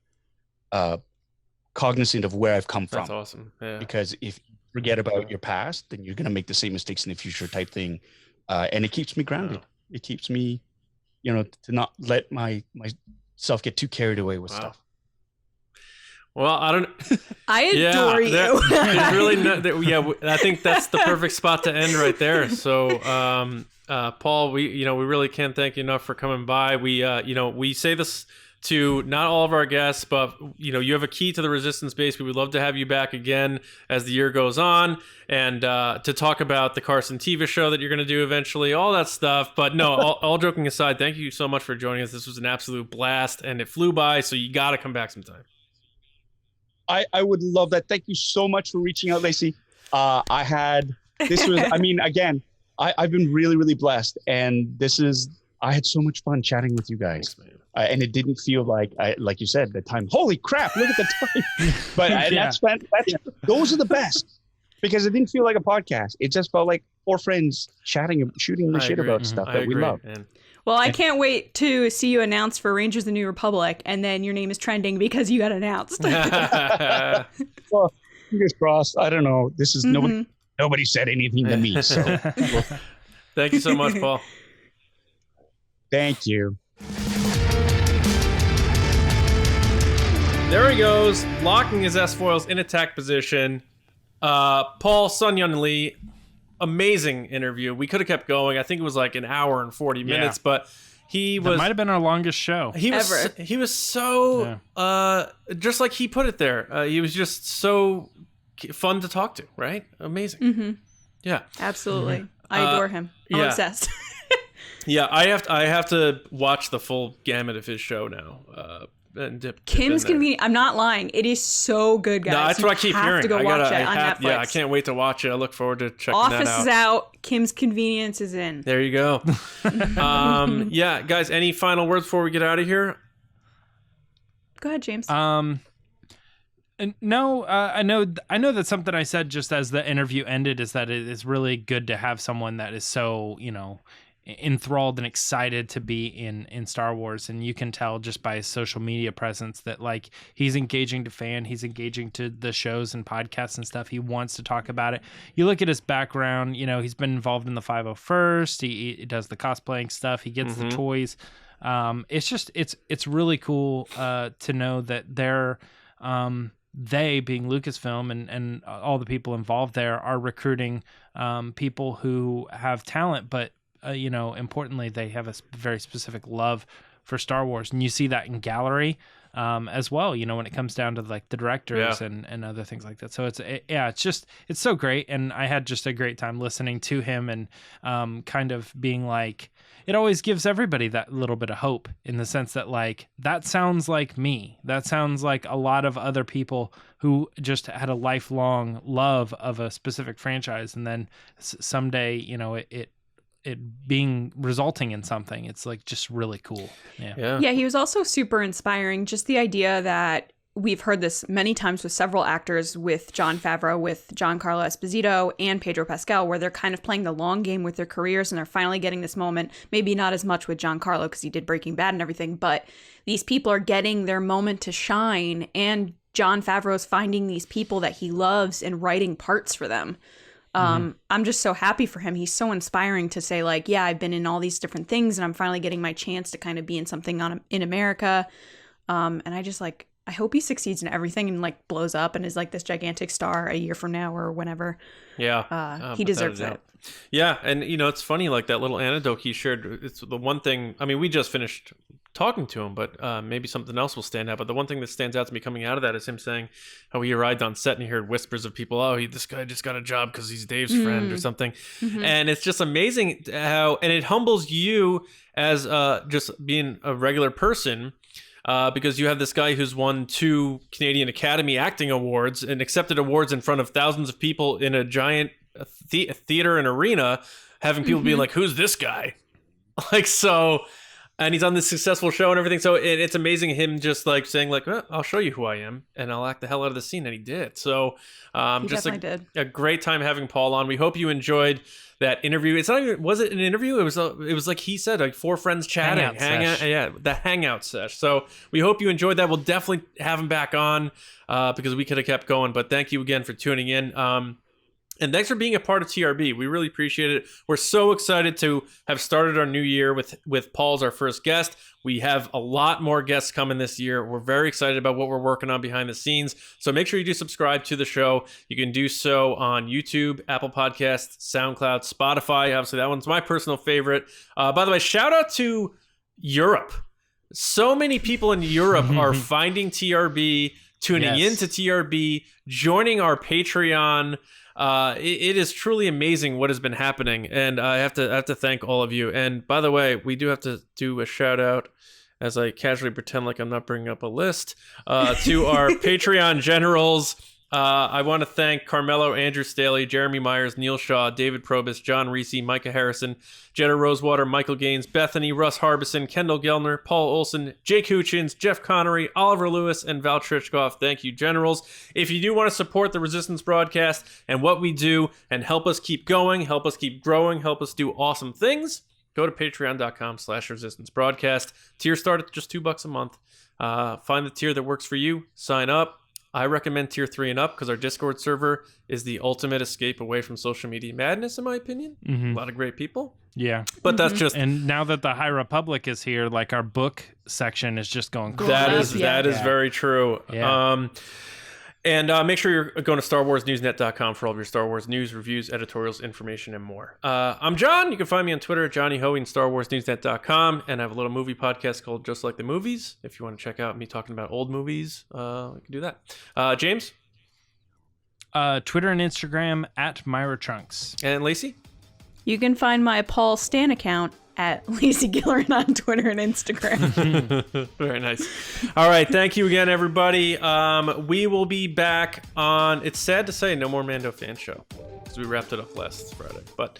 [SPEAKER 2] cognizant of where I've come from.
[SPEAKER 1] That's awesome. Yeah.
[SPEAKER 2] Because if you forget about your past, then you're going to make the same mistakes in the future type thing. And it keeps me grounded.
[SPEAKER 1] Wow.
[SPEAKER 2] It keeps me, to not let myself get too carried away with stuff.
[SPEAKER 1] Well, I don't.
[SPEAKER 3] I adore you.
[SPEAKER 1] There's really I think that's the perfect spot to end right there. So, Paul, we really can't thank you enough for coming by. We say this to not all of our guests, but you have a key to the Resistance base. We would love to have you back again as the year goes on, and to talk about the Carson Teva show that you're going to do eventually, all that stuff. But no, all joking aside, thank you so much for joining us. This was an absolute blast, and it flew by. So you got to come back sometime.
[SPEAKER 2] I would love that. Thank you so much for reaching out, Lacey. I've been really, really blessed. And I had so much fun chatting with you guys. And it didn't feel like you said, the time, holy crap, look at the time. But those are the best, because it didn't feel like a podcast. It just felt like four friends chatting, shooting the shit about stuff that we love.
[SPEAKER 1] Man.
[SPEAKER 3] Well, I can't wait to see you announced for Rangers of the New Republic, and then your name is trending because you got announced.
[SPEAKER 2] Well, fingers crossed. I don't know. This is nobody said anything to me. So
[SPEAKER 1] thank you so much, Paul.
[SPEAKER 2] Thank you.
[SPEAKER 1] There he goes, locking his S-foils in attack position. Paul Sun-Hyung Lee. Amazing interview. We could have kept going. I think it was like an hour and 40 minutes, but that
[SPEAKER 4] might have been our longest show
[SPEAKER 1] He was so just like he put it there. He was just so fun to talk to, right? Amazing.
[SPEAKER 3] Mm-hmm.
[SPEAKER 1] Yeah,
[SPEAKER 3] absolutely. I adore him. I'm obsessed.
[SPEAKER 1] Yeah, I have to watch the full gamut of his show now. And dip
[SPEAKER 3] Kim's Convenience. I'm not lying. It is so good, guys.
[SPEAKER 1] No, that's what I keep hearing.
[SPEAKER 3] To go watch it on Netflix.
[SPEAKER 1] Yeah, I can't wait to watch it. I look forward to checking
[SPEAKER 3] Office
[SPEAKER 1] that out.
[SPEAKER 3] is out. Kim's Convenience is in.
[SPEAKER 1] There you go. Yeah, guys. Any final words before we get out of here?
[SPEAKER 3] Go ahead, James.
[SPEAKER 4] No, I know that something I said just as the interview ended is that it is really good to have someone that is so enthralled and excited to be in Star Wars, and you can tell just by his social media presence that like he's engaging to he's engaging to the shows and podcasts and stuff. He wants to talk about it. You look at his background, he's been involved in the 501st. He does the cosplaying stuff. He gets the toys. It's really cool to know that they being Lucasfilm and all the people involved there are recruiting people who have talent, but importantly, they have a very specific love for Star Wars, and you see that in gallery as well. When it comes down to like the directors and other things like that. So it's so great, and I had just a great time listening to him and kind of being like, it always gives everybody that little bit of hope in the sense that like that sounds like me. That sounds like a lot of other people who just had a lifelong love of a specific franchise, and then someday it being resulting in something. It's like just really cool. Yeah,
[SPEAKER 3] he was also super inspiring. Just the idea that we've heard this many times with several actors, with Jon Favreau, with Giancarlo Esposito, and Pedro Pascal, where they're kind of playing the long game with their careers, and they're finally getting this moment. Maybe not as much with Giancarlo because he did Breaking Bad and everything, but these people are getting their moment to shine, and Jon Favreau's finding these people that he loves and writing parts for them. I'm just so happy for him. He's so inspiring to say, like, yeah, I've been in all these different things and I'm finally getting my chance to kind of be in something in America. And I just like, I hope he succeeds in everything and like blows up and is like this gigantic star a year from now or whenever.
[SPEAKER 1] Yeah.
[SPEAKER 3] He deserves it.
[SPEAKER 1] Yeah. And, you know, it's funny, like that little anecdote he shared. It's the one thing, I mean, we just finished talking to him, but maybe something else will stand out. But the one thing that stands out to me coming out of that is him saying how he arrived on set and he heard whispers of people, oh, this guy just got a job because he's Dave's friend or something. And it's just amazing how, and it humbles you as just being a regular person. Because you have this guy who's won 2 Canadian Academy Acting Awards and accepted awards in front of thousands of people in a giant theater and arena, having people be like, who's this guy? Like, so, and he's on this successful show and everything. So it's amazing him just like saying like, well, I'll show you who I am and I'll act the hell out of the scene. And he did. So just a great time having Paul on. We hope you enjoyed that interview. It's not even, was it an interview? It was like he said, like 4 friends chatting, the hangout sesh. So we hope you enjoyed that. We'll definitely have him back on because we could have kept going. But thank you again for tuning in. And thanks for being a part of TRB. We really appreciate it. We're so excited to have started our new year with Paul as our first guest. We have a lot more guests coming this year. We're very excited about what we're working on behind the scenes. So make sure you do subscribe to the show. You can do so on YouTube, Apple Podcasts, SoundCloud, Spotify. Obviously, that one's my personal favorite. By the way, shout out to Europe. So many people in Europe are finding TRB, tuning into TRB, joining our Patreon. It is truly amazing what has been happening, and I have to thank all of you. And by the way, we do have to do a shout out, as I casually pretend like I'm not bringing up a list, to our Patreon generals. I want to thank Carmelo, Andrew Staley, Jeremy Myers, Neel Shah, David Probus, John Risi, Micah Harrison, Jetta Rosewater, Michael Gaines, Bethany, Russ Harbison, Kendall Gelner, Paul Olsen, Jake Houchins, Jeff Connary, Oliver Lewis, and Val Trichkov. Thank you, generals. If you do want to support the Resistance broadcast and what we do and help us keep going, help us keep growing, help us do awesome things, go to patreon.com/resistance broadcast. Tier start at just $2 a month. Find the tier that works for you. Sign up. I recommend tier 3 and up because our Discord server is the ultimate escape away from social media madness, in my opinion. A lot of great people.
[SPEAKER 4] Yeah.
[SPEAKER 1] But that's just...
[SPEAKER 4] And now that the High Republic is here, like our book section is just going crazy.
[SPEAKER 1] That is very true.
[SPEAKER 4] Yeah.
[SPEAKER 1] And make sure you're going to StarWarsNewsNet.com for all of your Star Wars news, reviews, editorials, information, and more. I'm John. You can find me on Twitter at Johnny Hoey and StarWarsNewsNet.com. And I have a little movie podcast called Just Like the Movies. If you want to check out me talking about old movies, you can do that. James?
[SPEAKER 4] Twitter and Instagram at Myra Trunks.
[SPEAKER 1] And Lacey?
[SPEAKER 3] You can find my Paul Stan account at Lacey Gilleran on Twitter and Instagram.
[SPEAKER 1] Very nice. All right. Thank you again, everybody. We will be back on, it's sad to say, no more Mando fan show because we wrapped it up last Friday. But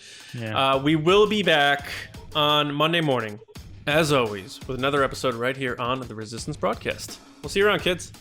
[SPEAKER 1] we will be back on Monday morning, as always, with another episode right here on the Resistance broadcast. We'll see you around, kids.